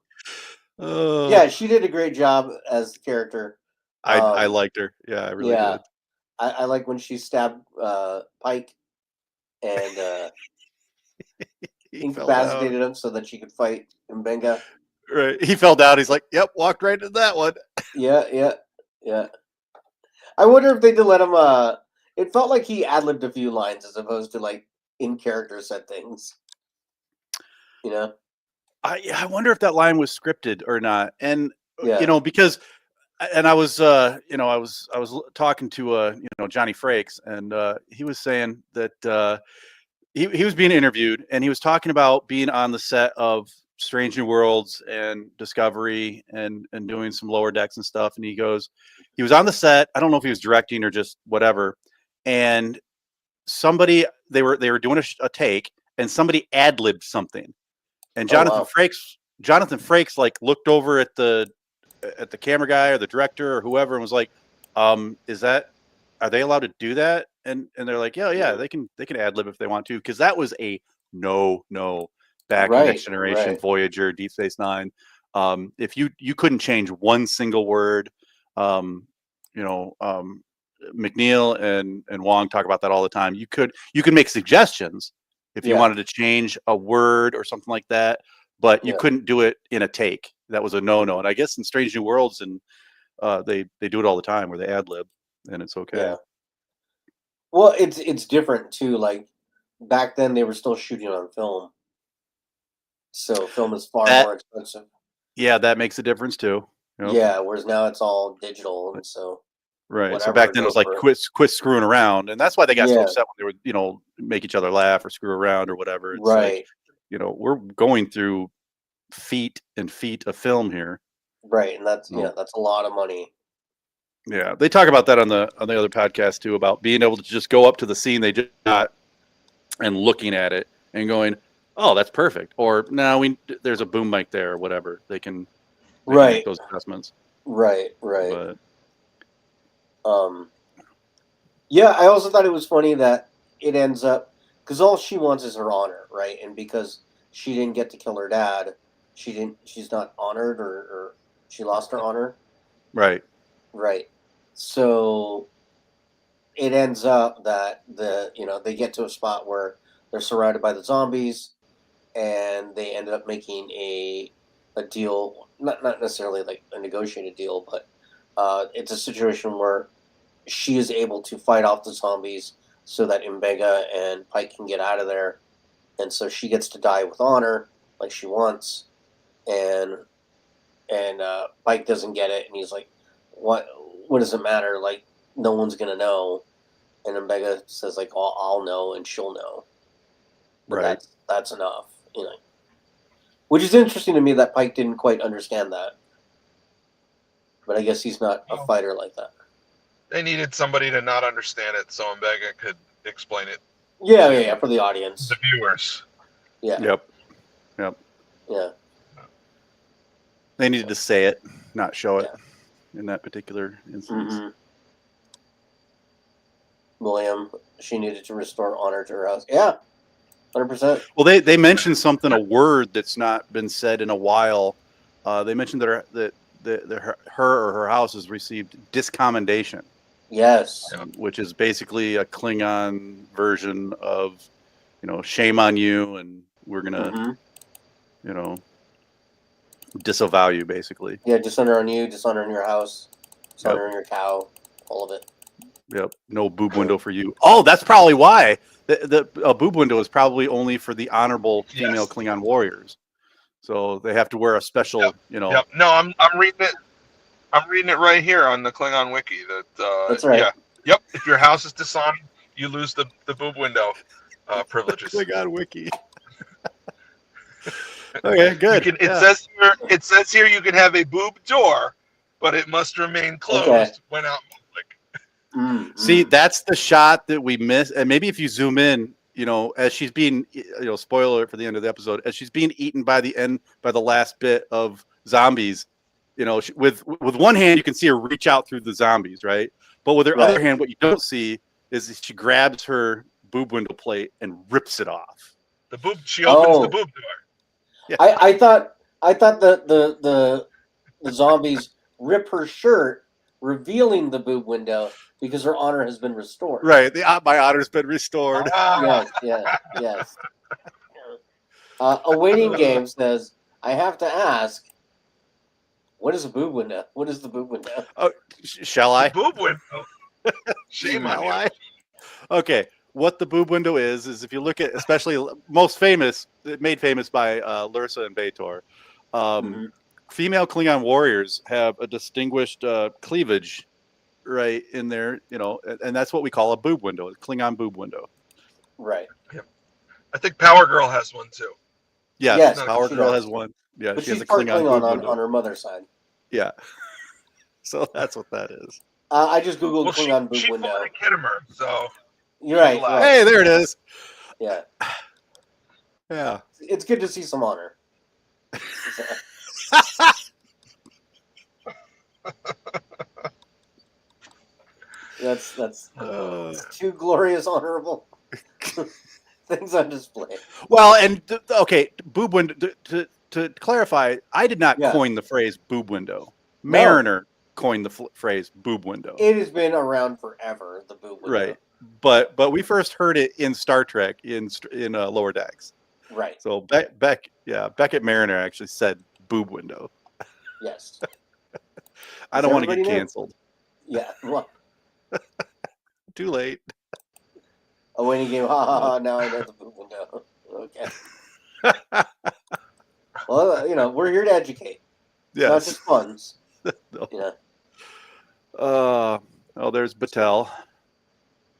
she did a great job as the character. I liked her. Yeah, I really did. I like when she stabbed Pike and incapacitated him so that she could fight M'Benga. Right. He fell down. He's like, yep, walked right into that one. Yeah. I wonder if they did let him it felt like he ad-libbed a few lines as opposed to like in character said things. I wonder if that line was scripted or not. And because I was talking to Johnny Frakes, and he was saying that he was being interviewed, and he was talking about being on the set of Strange New Worlds and Discovery and doing some lower decks and stuff. And he goes, he was on the set. I don't know if he was directing or just whatever. And they were doing a take, and somebody ad-libbed something. And Jonathan Frakes like looked over at the camera guy or the director or whoever and was like, are they allowed to do that? And they're like, yeah, they can ad-lib if they want to, because that was a No. Back in Next Generation, Voyager, Deep Space Nine. If you couldn't change one single word, McNeil and Wong talk about that all the time. You could make suggestions if you wanted to change a word or something like that, but you couldn't do it in a take. That was a no-no. And I guess in Strange New Worlds and they do it all the time where they ad lib and it's okay. Yeah. Well, it's different too. Like back then, they were still shooting on film, so film is far more expensive. Yeah, that makes a difference too. Yep. Yeah, whereas now it's all digital, and so right. So back then it was like quit screwing around, and that's why they got so upset when they would make each other laugh or screw around or whatever. It's like, we're going through feet and feet of film here. Right, and that's that's a lot of money. Yeah, they talk about that on the other podcast too, about being able to just go up to the scene they just got and looking at it and going, "Oh, that's perfect," or "No, there's a boom mic there," or whatever. They can make those adjustments. Right. But yeah, I also thought it was funny that it ends up because all she wants is her honor, right? And because she didn't get to kill her dad, she's not honored or she lost her honor. Right. So it ends up that they get to a spot where they're surrounded by the zombies, and they ended up making a deal, not necessarily like a negotiated deal, but it's a situation where she is able to fight off the zombies so that Mbega and Pike can get out of there, and so she gets to die with honor like she wants, and Pike doesn't get it, and he's like, what does it matter, like no one's gonna know, and Mbega says like, I'll know and she'll know, but right, that's enough, which is interesting to me that Pike didn't quite understand that, but I guess he's not a fighter like that. They needed somebody to not understand it so Mbega could explain it. Yeah, for the audience. The viewers. Yeah. Yep. Yeah. They needed to say it, not show it in that particular instance. Mm-hmm. William, she needed to restore honor to her house. Yeah, 100%. Well, they mentioned something, a word that's not been said in a while. They mentioned that her or her house has received discommendation. Yes. Which is basically a Klingon version of, shame on you, and we're gonna, disavow you, basically. Yeah, dishonor on you, dishonor in your house, dishonor in your cow, all of it. Yep. No boob window for you. Oh, that's probably why the boob window is probably only for the honorable female Klingon warriors. So they have to wear a special, Yep. No, I'm reading it. I'm reading it right here on the Klingon wiki. That's right. Yeah. Yep. If your house is dishonored, you lose the boob window privileges. Klingon wiki. Okay, good. It says here you can have a boob door, but it must remain closed when out in public. See, that's the shot that we miss. And maybe if you zoom in, as she's being, spoiler alert for the end of the episode, as she's being eaten by the last bit of zombies, with one hand, you can see her reach out through the zombies, right? But with her other hand, what you don't see is she grabs her boob window plate and rips it off. She opens the boob door. Yeah. I thought the zombies rip her shirt, revealing the boob window because her honor has been restored. Right, my honor's been restored. Yes. Awaiting game says, I have to ask, what is a boob window? What is the boob window? Oh, shall I? The boob window. Shame on you. Okay. What the boob window is if you look at, especially made famous by Lursa and B'Etor, female Klingon warriors have a distinguished cleavage right in there, and that's what we call a boob window, a Klingon boob window. Right. Yep. I think Power Girl has one too. Yes, Power Girl has one. Yeah, but she has a Klingon boob window on her mother's side. Yeah. So that's what that is. I just googled Klingon boob window. She Kittimer, so you're right. Hey, there it is. Yeah. Yeah. It's good to see some honor. That's too glorious, honorable. things on display. Well, and okay, boob window. To clarify, I did not Yeah. coin the phrase boob window. No. Mariner coined the phrase boob window. It has been around forever. The boob window. Right, but we first heard it in Star Trek in Lower Decks. Right. So Beckett Mariner actually said boob window. Yes. I don't want to get everybody know? canceled. Yeah. Well, Too late. oh, when he came, ha ha ha! Now I know the boob window. Okay. Well, we're here to educate, not Yes. just puns. No. Yeah. Oh, there's Battelle.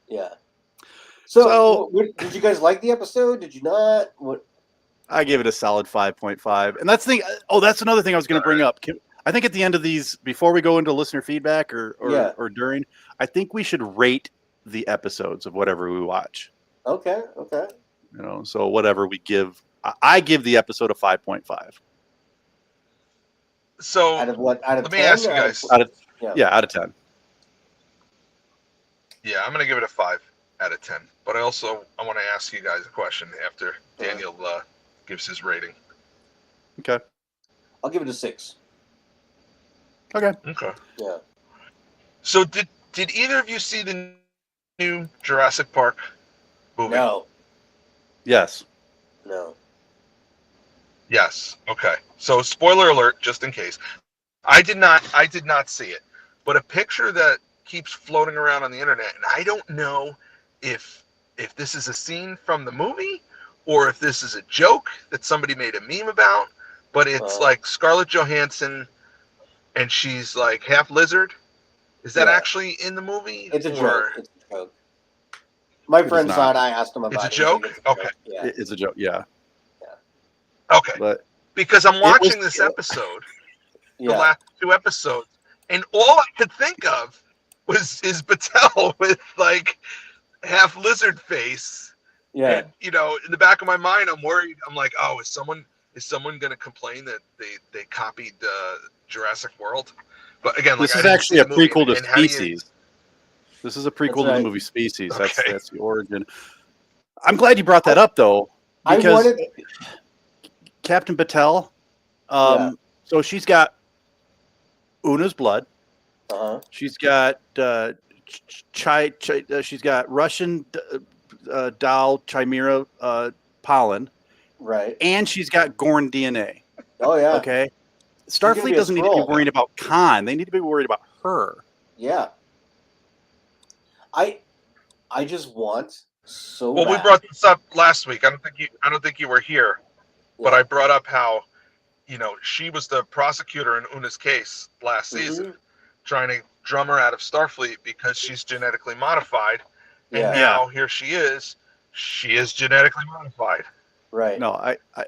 Yeah. So did you guys like the episode? Did you not? What? I gave it a solid 5.5. And that's the thing. Oh, that's another thing I was going to bring up. I think at the end of these, before we go into listener feedback or during, I think we should rate the episodes of whatever we watch. Okay. So whatever we give, I give the episode a 5.5. So out of what? Out of let 10? me ask you guys. Out of 10. Yeah, I'm gonna give it a 5 out of 10. But I want to ask you guys a question after Daniel gives his rating. Okay. I'll give it a 6. Okay. Yeah. So did either of you see the new Jurassic Park movie? No. Yes. No. Yes. Okay. So spoiler alert, just in case. I did not see it. But a picture that keeps floating around on the internet, and I don't know if this is a scene from the movie or if this is a joke that somebody made a meme about, but it's like Scarlett Johansson and she's like half lizard. Is that actually in the movie? It's a joke. It's a joke. My friend saw it. I asked him about it. It's a joke? Okay. Yeah. It's a joke. Yeah. Okay. But because I'm watching this episode, the last 2 episodes, and all I could think of is Battelle with like half lizard face. Yeah. And in the back of my mind, I'm worried. I'm like, oh, is someone going to complain that they copied Jurassic World? But again, this is actually a prequel to Species. This is a prequel to the movie Species. Okay. That's the origin. I'm glad you brought that up, though, because Captain Battelle. So she's got Una's blood. She's got she's got Russian doll chimera pollen. Right. And she's got Gorn DNA. Oh yeah. Okay. Starfleet doesn't need to be worried about Khan. They need to be worried about her. Yeah. I just want so. Well, bad. we brought this up last week. I don't think you were here, but I brought up how, she was the prosecutor in Una's case last season, trying to drum her out of Starfleet because she's genetically modified, and now here she is. She is genetically modified. Right. No,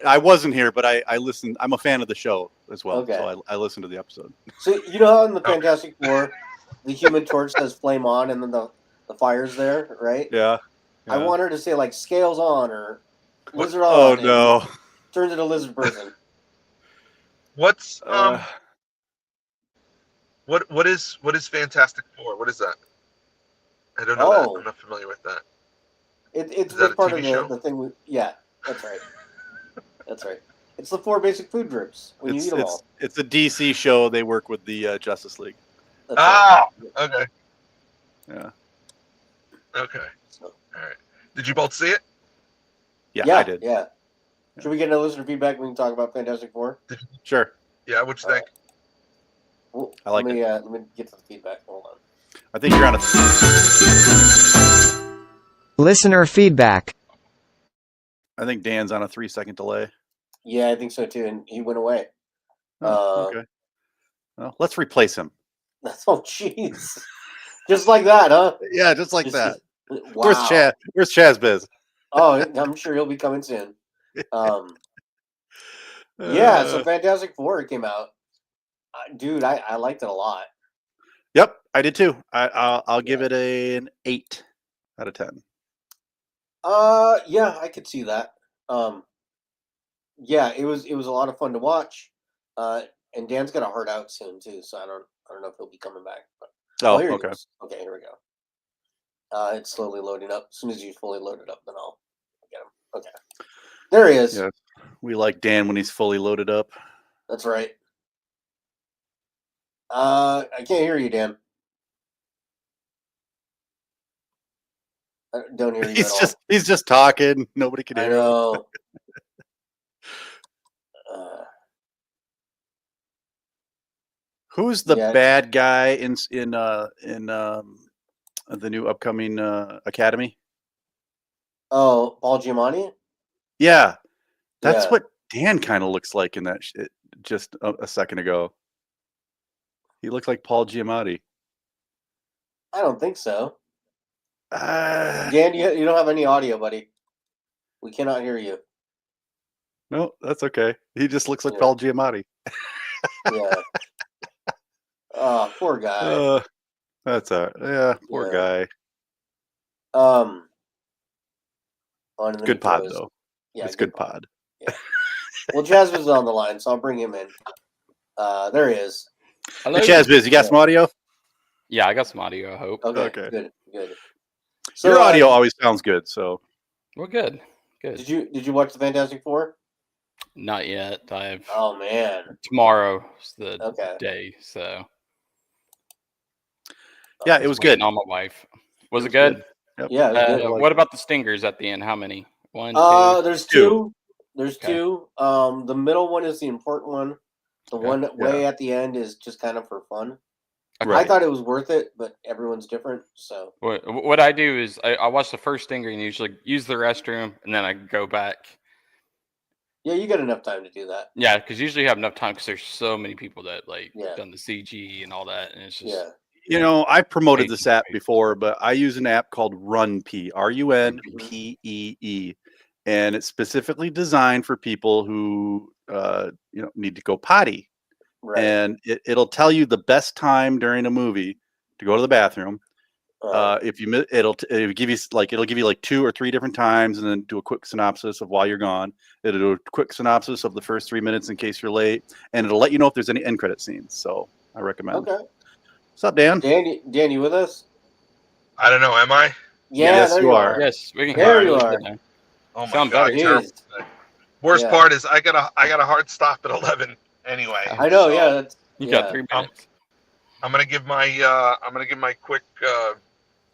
I wasn't here, but I listened. I'm a fan of the show as well, Okay. so I listened to the episode. So how in the Fantastic Four, the Human Torch says "flame on" and then the fire's there, right? Yeah. I want her to say like "scales on" or "lizard on." Oh no! Turns into a lizard person. What's what is Fantastic Four? What is that? I don't know that. I'm not familiar with that. It's that a part TV of show? the thing. That's right. That's right. It's the 4 basic food groups when you eat them all. It's a DC show. They work with the Justice League. That's right. Okay. Yeah. Okay. All right. Did you both see it? Yeah, I did. Yeah. Should we get a listener feedback? We can talk about Fantastic Four. Sure. Yeah. What'd you think? Well, I like it. Let me get to the feedback. Hold on. I think you're on a. Listener feedback. I think Dan's on a 3-second delay. Yeah, I think so too. And he went away. Okay. Well, let's replace him. Oh, jeez. Just like that, huh? Yeah, just like that. Wow. Where's Chaz? Where's Chaz Oh, I'm sure he'll be coming soon. Yeah, so Fantastic Four came out. Dude, I liked it a lot. Yep, I did too. I'll give it an 8 out of 10. Yeah, I could see that. Yeah, it was a lot of fun to watch. And Dan's got a heart out soon too, so I don't know if he'll be coming back. But, here okay. he is. Okay, here we go. It's slowly loading up. As soon as you fully load it up, then I'll get him. Okay. There he is. Yeah, we like Dan when he's fully loaded up. That's right. I can't hear you, Dan. I don't hear you at all. He's just talking. Nobody can hear I know. Who's the bad guy in the new upcoming Academy? Oh, Paul Giamatti? Yeah. That's what Dan kind of looks like in that just a second ago. He looked like Paul Giamatti. I don't think so. Dan, you don't have any audio, buddy. We cannot hear you. No, that's okay. He just looks like Paul Giamatti. Yeah. Oh, poor guy. That's poor guy. Good pod though. Yeah, it's good pod. Yeah. Well, Chaz is on the line, so I'll bring him in. There he is. Hello. Hey, Chaz, you got some audio? Yeah, I got some audio. I hope. Okay. Good. So, your audio always sounds good, so we're good. Good. Did you watch the Fantastic Four? Not yet. Oh man. Tomorrow's the day, so. Yeah, it was good. On my wife. Was it good? Yep. Yeah. It was good. What about the stingers at the end? How many? One, two. There's two. There's two. The middle one is the important one. The one way at the end is just kind of for fun. Okay. I thought it was worth it, but everyone's different. So what I do is I watch the first stinger and usually use the restroom, and then I go back. Yeah, you got enough time to do that. Yeah, because usually you have enough time because there's so many people that done the CG and all that, and it's just I promoted this app before, but I use an app called RunPee, RunPee, and it's specifically designed for people who need to go potty. Right. And it'll tell you the best time during a movie to go to the bathroom. If you it'll give you like 2 or 3 different times, and then do a quick synopsis of why you're gone. It'll do a quick synopsis of the first 3 minutes in case you're late, and it'll let you know if there's any end credit scenes. So I recommend. Okay. What's up, Dan? Dan, you with us? I don't know. Am I? Yeah, yes, you are. Yes, we can hear you. Are. Oh my God! Terrible. Worst part is I got a hard stop at 11 anyway. I know. So you got 3 minutes. I'm gonna give my quick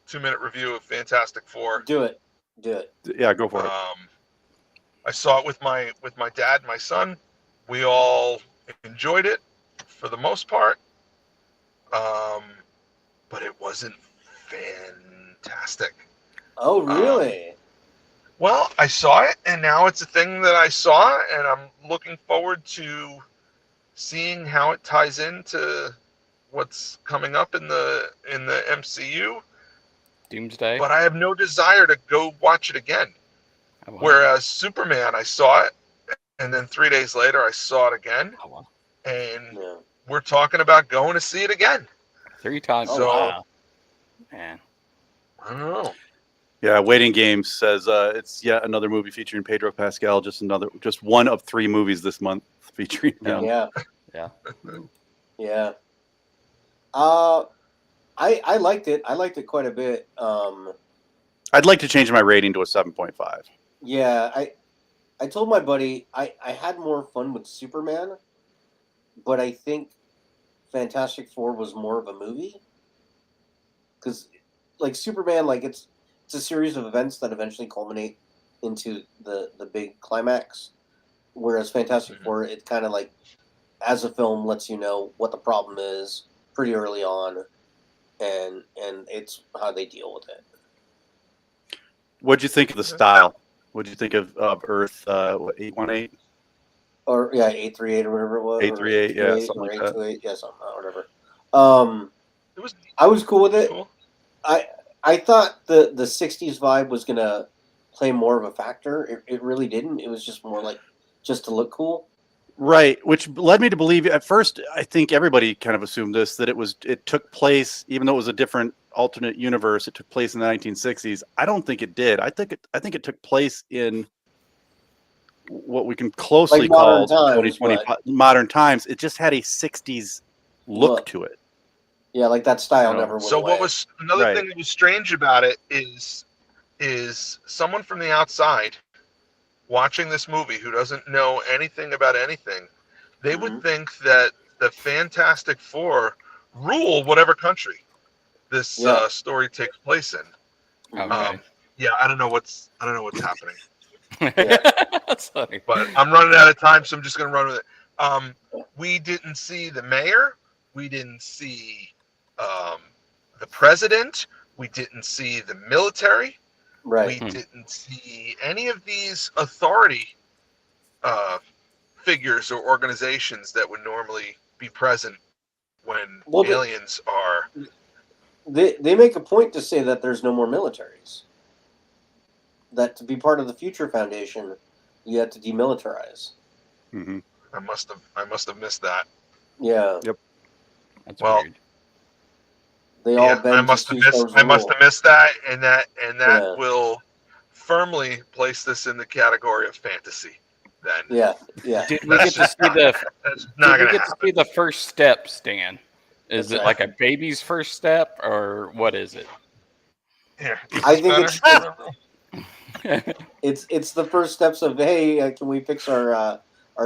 2-minute review of Fantastic Four. Do it. Yeah, go for it. I saw it with my dad and my son. We all enjoyed it for the most part. But it wasn't fantastic. Oh, really? Well, I saw it, and now it's a thing that I saw, and I'm looking forward to seeing how it ties into what's coming up in the MCU. Doomsday. But I have no desire to go watch it again. Whereas Superman, I saw it, and then 3 days later I saw it again, and we're talking about going to see it again. 3 times. So, wow. Man, I don't know. Yeah, Waiting Games says it's yet another movie featuring Pedro Pascal. Just one of 3 movies this month featuring him. Yeah. I liked it. I liked it quite a bit. I'd like to change my rating to a 7.5. Yeah, I told my buddy I had more fun with Superman, but I think Fantastic Four was more of a movie. Because, like, Superman, like, it's a series of events that eventually culminate into the big climax. Whereas Fantastic Four, it kind of, like, as a film, lets you know what the problem is pretty early on, and it's how they deal with it. What'd you think of the style? What'd you think of Earth 818? Or 838 or whatever it was. 838, yeah, something like that. 828, yeah, something, whatever. I was cool with it. Cool. I thought the 60s vibe was gonna play more of a factor. It really didn't. It was just more like just to look cool. Right, which led me to believe at first, I think everybody kind of assumed this, that it took place, even though it was a different alternate universe, it took place in the 1960s. I don't think it did. I think it took place in what we can closely call 2020 modern times. It just had a 60s look to it. Yeah, like that style never went away. What was another thing that was strange about it is someone from the outside watching this movie who doesn't know anything about anything, they Mm-hmm. would think that the Fantastic Four rule whatever country this story takes place in. Okay. Yeah, I don't know what's happening. That's funny. But I'm running out of time, so I'm just gonna run with it. We didn't see the mayor. We didn't see the president. We didn't see the military. Right. We didn't see any of these authority figures or organizations that would normally be present when aliens are. They make a point to say that there's no more militaries. That to be part of the Future Foundation, you have to demilitarize. Mm-hmm. I must have missed that. Yeah. Yep. That's weird. They all bend I must to have missed. Tusto's I must rule. have missed that, and that will firmly place this in the category of fantasy. Then. Yeah. Did we get to see the? That's not did we gonna get happen. to see the first step, Stan? Is That's it like a baby's first step, or what is it? Here, I think it's the first steps of hey, can we fix our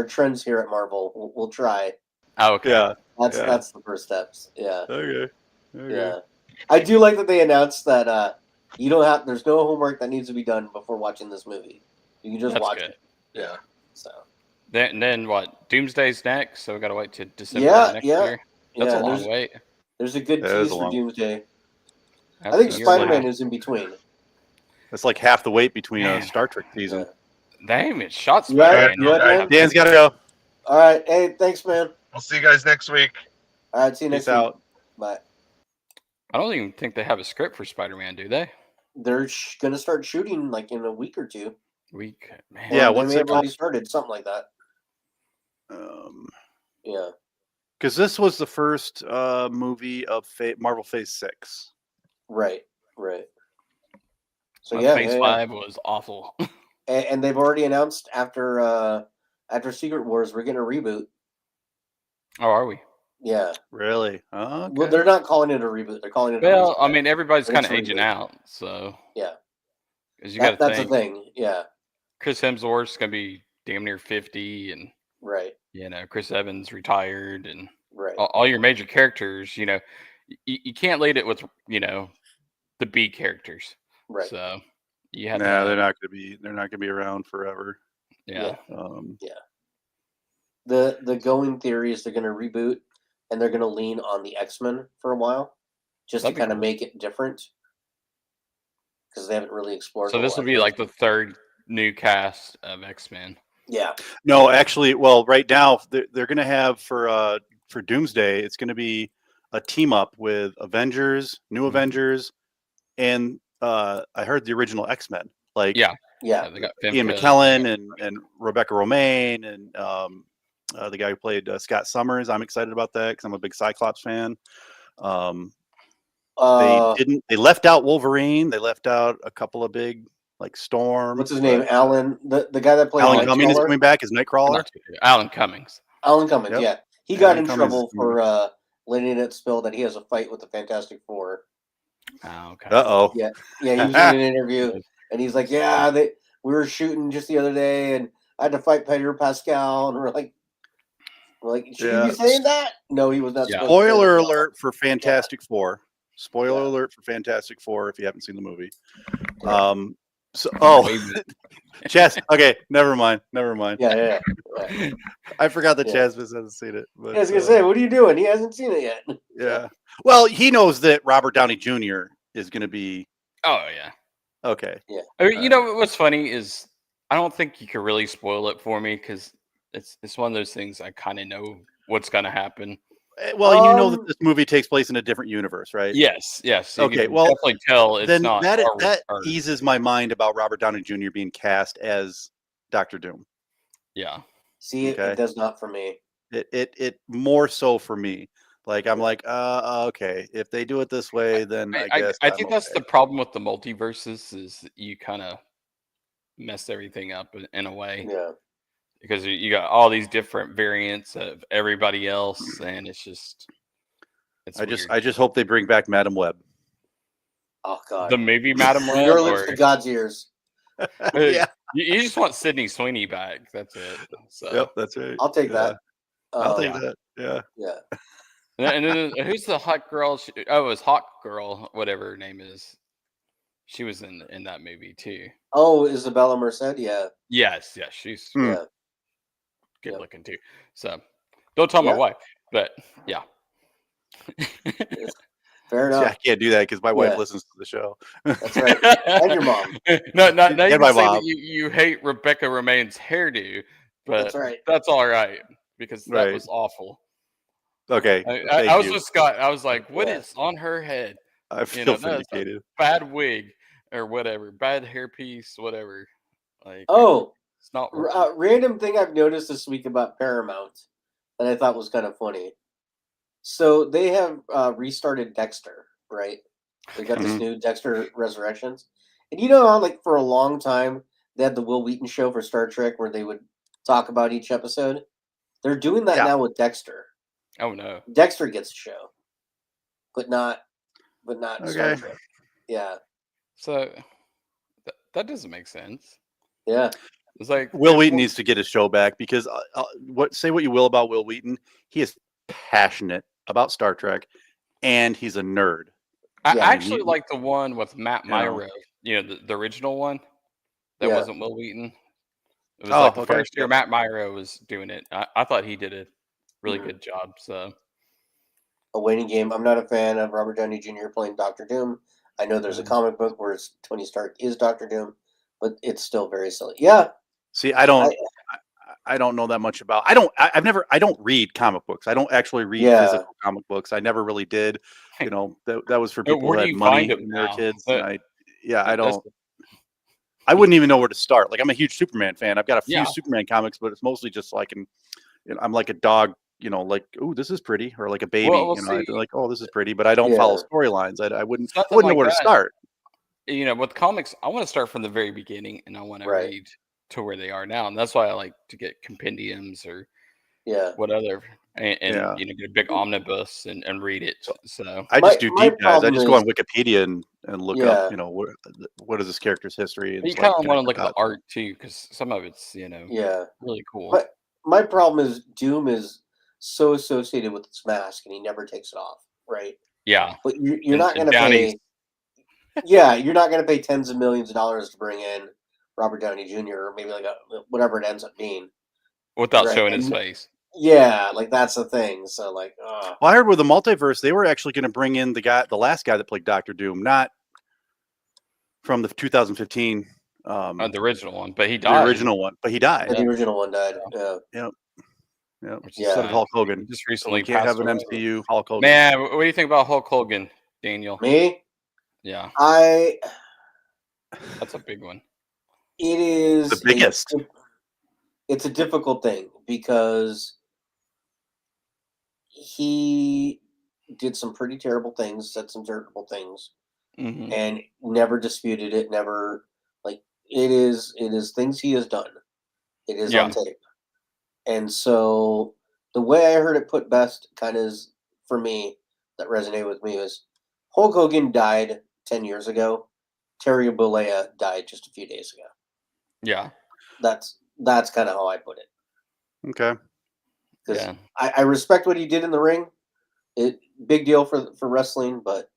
trends here at Marvel? We'll try. Oh, okay. Yeah. That's the first steps. Yeah. Okay. Yeah. I do like that they announced that you don't have. There's no homework that needs to be done before watching this movie. You can just That's watch good. it. Yeah. So. Then what? Doomsday's next, so we got to wait to December next year. That's a long wait. There's a good tease for Doomsday. That's I think Spider-Man is in between. That's like half the wait between a Star Trek season. Damn, it shot Spider-Man. Dan's got to go. All right. Hey, thanks, man. We'll see you guys next week. All right. See you next week. Out. Bye. I don't even think they have a script for Spider-Man, do they? They're going to start shooting like in a week or two. Man. Yeah, once they already started, something like that. Yeah. Because this was the first movie of Marvel Phase 6. Right. So Phase 5 was awful. and they've already announced after Secret Wars, we're getting a reboot. Oh, are we? Yeah. Really? Oh, okay. Well, they're not calling it a reboot. They're calling it a I mean, everybody's kind of aging reboot. out, so. Yeah. Because you got to that's think. the thing, yeah. Chris Hemsworth's going to be damn near 50, and. Right. Chris Evans retired, and right. all your major characters, you can't lead it with, the B characters. Right. So you have they're not going to be around forever. Yeah. The going theory is they're going to reboot and they're going to lean on the X-Men for a while just to kind of make it different because they haven't really explored. So this will be like the third new cast of X-Men. Yeah. No, actually, well, right now they're going to have for Doomsday, it's going to be a team up with Avengers, New Avengers, and I heard the original X-Men. Like yeah. They got Ian McKellen and Rebecca Romaine and the guy who played Scott Summers. I'm excited about that because I'm a big Cyclops fan. They left out Wolverine. They left out a couple of big like Storm. What's his name? Alan, the guy that played Alan Cummings is coming back as Nightcrawler. Alan Cummings. Yep. Yeah. He got in trouble for letting it spill that he has a fight with the Fantastic Four. Oh, okay. Uh-oh. Yeah. He was in an interview and he's like, yeah, we were shooting just the other day and I had to fight Pedro Pascal, and we're like, should you be saying that? No, he was not. Yeah. Spoiler alert for Fantastic Four. Spoiler alert for Fantastic Four if you haven't seen the movie. Chaz. Okay, never mind. Yeah. I forgot that Chaz hasn't seen it. But, I was gonna say, what are you doing? He hasn't seen it yet. Yeah. Well, he knows that Robert Downey Jr. is going to be. Oh yeah. Okay. Yeah. I mean, what's funny is I don't think you can really spoil it for me because it's one of those things I kind of know what's going to happen. Well, you know that this movie takes place in a different universe, right? Yes. Okay, well, definitely tell it's then not. That eases my mind about Robert Downey Jr. being cast as Dr. Doom. Yeah. See, it does not for me. It more so for me. Like I'm like, okay, if they do it this way, then I guess I think that's the problem with the multiverses is you kind of mess everything up in a way. Yeah. Because you got all these different variants of everybody else, and it's I just hope they bring back Madam Web. Oh God, the movie Madam Web, your lips to God's ears. Yeah, You just want Sydney Sweeney back. That's it. So. Yep, that's right. I'll take that. I'll take that. Yeah. Yeah. And then who's the hot girl? It was Hawk Girl, whatever her name is. She was in that movie too. Oh, Isabella Merced. Yeah. Yes, she's Yeah. good looking too. So don't tell my wife, but yeah. Fair enough. See, I can't do that because my wife listens to the show. That's right. And your mom. No, you and can my say mom. that you hate Rebecca Romaine's hairdo, but That's right. that's all right because that was awful. Okay. I was with Scott. I was like, "What is on her head?" I feel vindicated. Bad wig or whatever, bad hairpiece, whatever. Like, it's not random thing I've noticed this week about Paramount that I thought was kind of funny. So they have restarted Dexter, right? They got this new Dexter Resurrections, and you know how like for a long time they had the Will Wheaton show for Star Trek where they would talk about each episode. They're doing that now with Dexter. Oh no, Dexter gets a show, but not Star Trek. Yeah. So that doesn't make sense. Yeah. It's like Will Wheaton needs to get his show back because say what you will about Will Wheaton, he is passionate about Star Trek, and he's a nerd. I actually like the one with Matt Myra. You know, the original one that wasn't Will Wheaton. It was like the first year Matt Myra was doing it. I thought he did a really good job. So, A Waiting Game. I'm not a fan of Robert Downey Jr. playing Doctor Doom. I know there's a comic book where Tony Stark is Doctor Doom, but it's still very silly. Yeah. See, I don't know that much about. I don't read comic books. I don't actually read physical comic books. I never really did. You know, that was for people who had money when they were kids. And I don't. I wouldn't even know where to start. Like I'm a huge Superman fan. I've got a few Superman comics, but it's mostly just like I'm like a dog. You know, like this is pretty, or like a baby. Like this is pretty, but I don't follow storylines. I wouldn't know where to start. You know, with comics, I want to start from the very beginning, and I want to read to where they are now, and that's why I like to get compendiums or whatever, and you know, get a big omnibus and read it. So I just do deep dives. I just go on Wikipedia and look up, you know, what is this character's history. And you kind of want to look at the art too, because some of it's really cool. But my problem is Doom is so associated with its mask, and he never takes it off, right? Yeah, but you're not going to pay. You're not going to pay tens of millions of dollars to bring in Robert Downey Jr. or maybe like whatever it ends up being, without showing his face. Yeah, like that's the thing. So like, well, I heard with the multiverse they were actually going to bring in the last guy that played Doctor Doom, not from the 2015, the original one, but he died. The original one, but he died. The original one died. Yeah. So did Hulk Hogan. Just recently can't have an MCU Hulk Hogan. Man, what do you think about Hulk Hogan, Daniel? Me? Yeah. That's a big one. It is the biggest. It's a difficult thing because he did some pretty terrible things, said some terrible things, and never disputed it. Never it is things he has done. It is on tape. And so the way I heard it put best kind of is, for me, that resonated with me was Hulk Hogan died 10 years ago. Terry Bollea died just a few days ago. Yeah. That's kind of how I put it. Okay. Because I respect what he did in the ring. Big deal for wrestling, but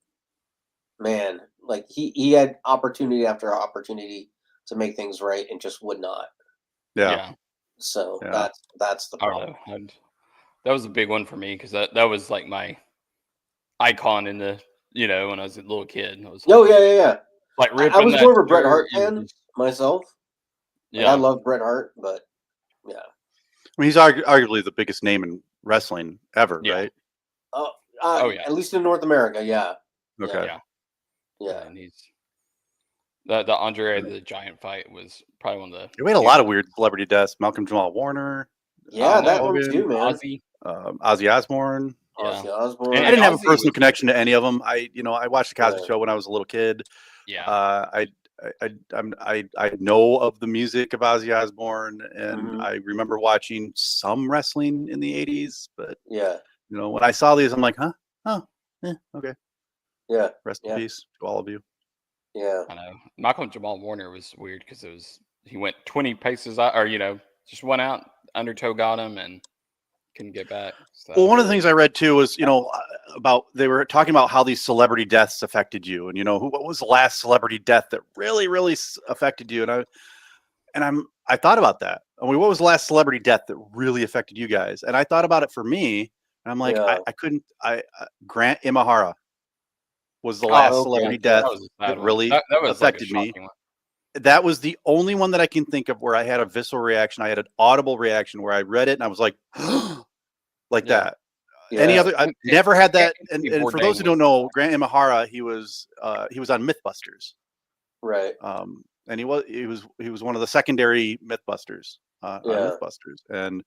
man, like he had opportunity after opportunity to make things right and just would not. Yeah. So that's the problem. That was a big one for me because that was like my icon in the when I was a little kid. I was like ripping. I was more of a Bret Hart fan myself. Yeah, I love Bret Hart, but I mean, he's arguably the biggest name in wrestling ever, right? At least in North America, yeah. Okay. Yeah. And he's the Andre the Giant fight was probably one of the. We had a lot of weird celebrity deaths. Malcolm Jamal Warner. Yeah, that one too, man. Ozzy Osbourne. Ozzy Osbourne. I didn't have a personal connection to any of them. I watched the Cosby Show when I was a little kid. Yeah. I know of the music of Ozzy Osbourne, and I remember watching some wrestling in the 80s. But when I saw these, I'm like, okay. Yeah. Rest in peace to all of you. Yeah. I know. Malcolm Jamal Warner was weird because it was he went 20 paces out, or just went out. Undertow got him and couldn't get back. So. Well, one of the things I read too was about they were talking about how these celebrity deaths affected you, and what was the last celebrity death that really really affected you, and I thought about that. I mean, what was the last celebrity death that really affected you guys? And I thought about it for me, and I'm like, I couldn't. Grant Imahara was the last celebrity death that really that was affected me. That was the only one that I can think of where I had a visceral reaction. I had an audible reaction where I read it and I was like, like that. Yeah. Any other? I've never had that. And for those who don't know, Grant Imahara, he was on MythBusters, right? And he was one of the secondary MythBusters on MythBusters, and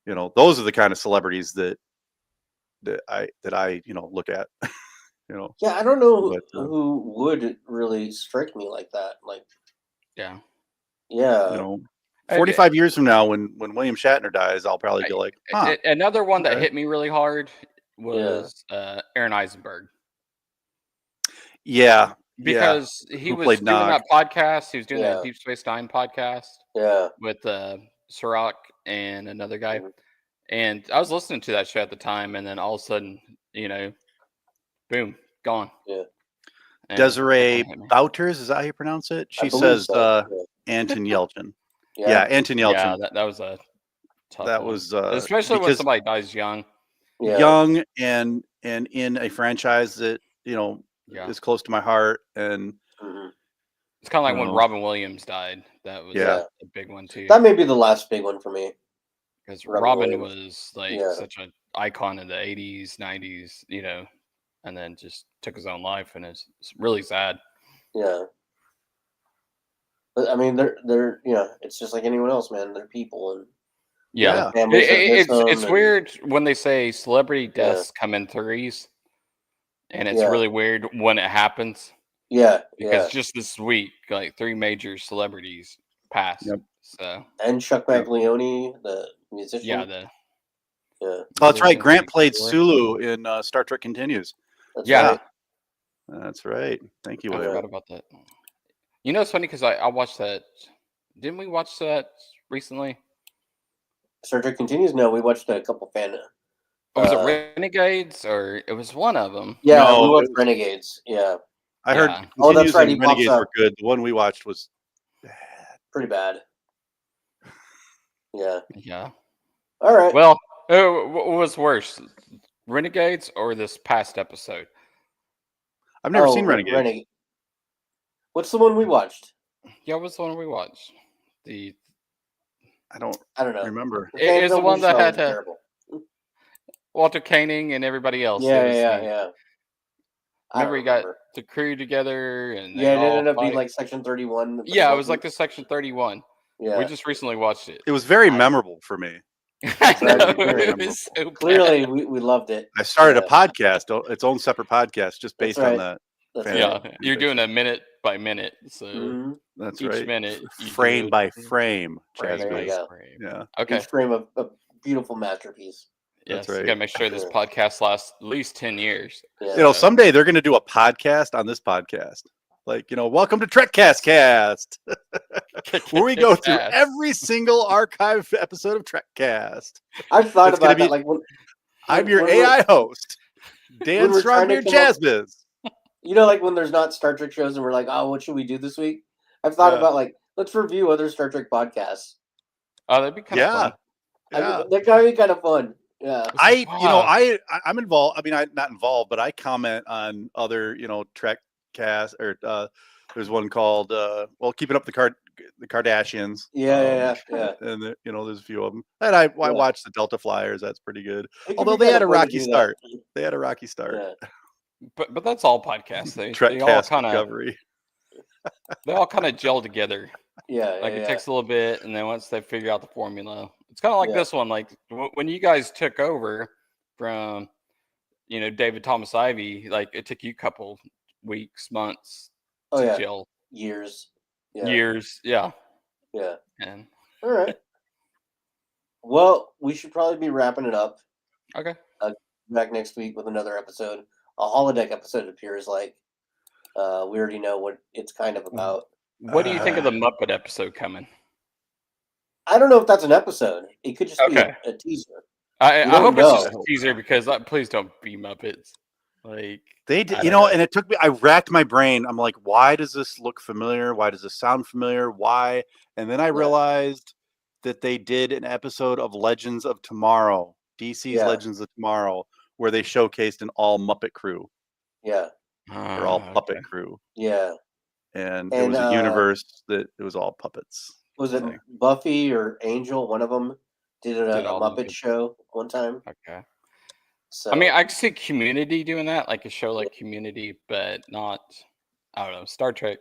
those are the kind of celebrities that I look at. Yeah, I don't know who would really strike me like that. Like, yeah. 45 years from now, when William Shatner dies, I'll probably be like, huh. Another one that hit me really hard was Aaron Eisenberg. Yeah, because he was doing that podcast. He was doing that Deep Space Nine podcast. With Sirach and another guy, and I was listening to that show at the time, and then all of a sudden, boom, gone. Yeah. And Desiree Bouters, is that how you pronounce it? She says Anton Yelchin. Yeah, Anton Yelchin. Yeah, that was a tough that one. was especially when somebody dies young. Young and in a franchise that is close to my heart, and it's kind of like when Robin Williams died. That was a big one too. That may be the last big one for me, because Robin was like such an icon in the 80s, 90s, and then just took his own life, and it's really sad. Yeah. But I mean, they're it's just like anyone else, man. They're people, and it's weird when they say celebrity deaths come in threes, and it's really weird when it happens. Yeah, because just this week, like 3 major celebrities passed. Yep. So and Chuck Maglione, the musician. Oh, that's right. Grant played Sulu in Star Trek Continues. That's right. Thank you. I forgot about that. It's funny because I watched that. Didn't we watch that recently? Star Trek Continues? No, we watched a couple fan. Was it Renegades, or it was one of them? Yeah, no, we watched Renegades. Yeah, I heard. Oh, that's right. Renegades were good. The one we watched was pretty bad. Yeah. Yeah. All right. Well, what was worse, Renegades or this past episode? I've never seen Renegades. What's the one we watched? Yeah, what's the one we watched? I don't know. Remember. It is the one that had Walter Koenig and everybody else. Yeah. Remember, he got the crew together, and it ended up being like Section 31. Yeah, it was like the Section 31. Yeah, we just recently watched it. It was very memorable for me. It was so clearly we loved it. I started a podcast, its own separate podcast, just based on that. You're doing a minute by minute, so that's each right. minute, frame by frame. Yeah. Okay. Each frame of a beautiful masterpiece. Yes, that's right. You gotta make sure this podcast lasts at least 10 years. Yeah. Someday they're gonna do a podcast on this podcast. Like, welcome to Trekcast, where we go through every single archive episode of Trekcast. I've thought about that. Like, I'm your AI host, Dan Strongbeard Jazzbiz. Like when there's not Star Trek shows and we're like, oh, what should we do this week? I've thought about like, let's review other Star Trek podcasts. Oh, that'd be kind of fun. That could be kind of fun. Yeah. I'm involved. I mean, I'm not involved, but I comment on other, Trekcast, or there's one called Keeping Up the Kardashians. Yeah. And there's a few of them. And I watched the Delta Flyers. That's pretty good. Although they had a rocky start. Yeah. But that's all podcasts. They all kind of they all kind of gel together. Yeah. It takes a little bit, and then once they figure out the formula, it's kind of like this one. Like when you guys took over from, David Thomas Ivy, like it took you a couple weeks, months to gel. Years. Yeah. And all right. Well, we should probably be wrapping it up. Okay. Back next week with another episode. A holodeck episode appears like. We already know what it's kind of about. What do you think of the Muppet episode coming? I don't know if that's an episode. It could just be a teaser. I hope it's just a teaser because please don't be Muppets. Like they did, and it took me. I racked my brain. I'm like, why does this look familiar? Why does this sound familiar? Why? And then I realized that they did an episode of Legends of Tomorrow, DC's Legends of Tomorrow, where they showcased an all Muppet crew. Yeah, or all puppet crew. Yeah, and it was a universe that it was all puppets. Was it Buffy or Angel? One of them did a Muppet show one time. Okay. So I mean, I could see Community doing that, like a show like Community, but not. I don't know, Star Trek.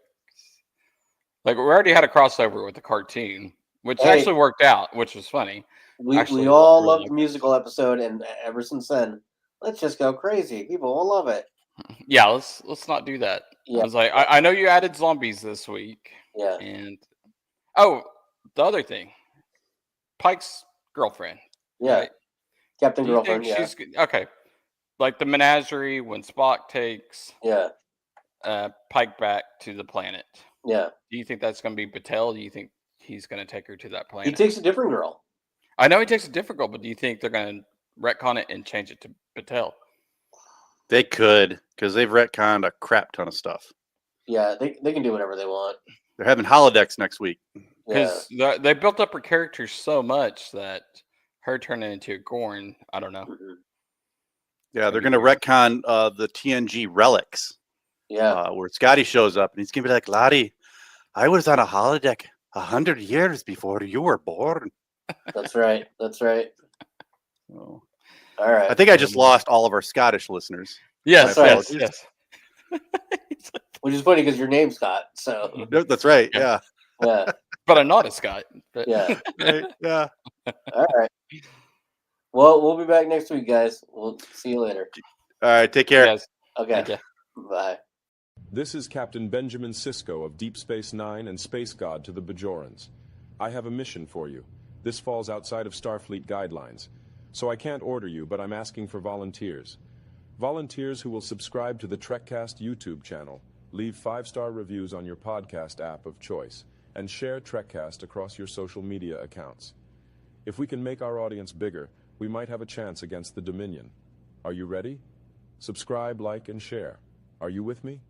Like we already had a crossover with the cartoon, which actually worked out, which was funny. We all loved the musical episode, and ever since then, let's just go crazy. People will love it. Yeah, let's not do that. Yeah. I was like, I know you added zombies this week. Yeah. And the other thing, Pike's girlfriend. Yeah. Right? Captain Girlfriend. Yeah. She's okay. Like the menagerie when Spock takes Pike back to the planet. Yeah. Do you think that's going to be Batel? Do you think he's going to take her to that planet? He takes a different girl. I know he takes a different girl, but do you think they're going to retcon it and change it to Batel? They could, because they've retconned a crap ton of stuff. Yeah, they can do whatever they want. They're having holodecks next week. Because they built up her character so much that her turning into a Gorn, I don't know. Mm-hmm. Yeah, they're going to retcon the TNG relics. Yeah. Where Scotty shows up and he's going to be like, Lottie, I was on a holodeck 100 years before you were born. That's right. That's right. So, all right. I think I just lost all of our Scottish listeners. Yes, yes. Which is funny because your name's Scott. So that's right. Yeah. Yeah. But I'm not a Scot. But... Yeah. Right. Yeah. All right. Well, we'll be back next week, guys. We'll see you later. All right. Take care. Yes. Okay. Bye. This is Captain Benjamin Sisko of Deep Space Nine and Space God to the Bajorans. I have a mission for you. This falls outside of Starfleet guidelines, so I can't order you, but I'm asking for volunteers. Volunteers who will subscribe to the Trekcast YouTube channel, leave 5-star reviews on your podcast app of choice, and share Trekcast across your social media accounts. If we can make our audience bigger, we might have a chance against the Dominion. Are you ready? Subscribe, like, and share. Are you with me?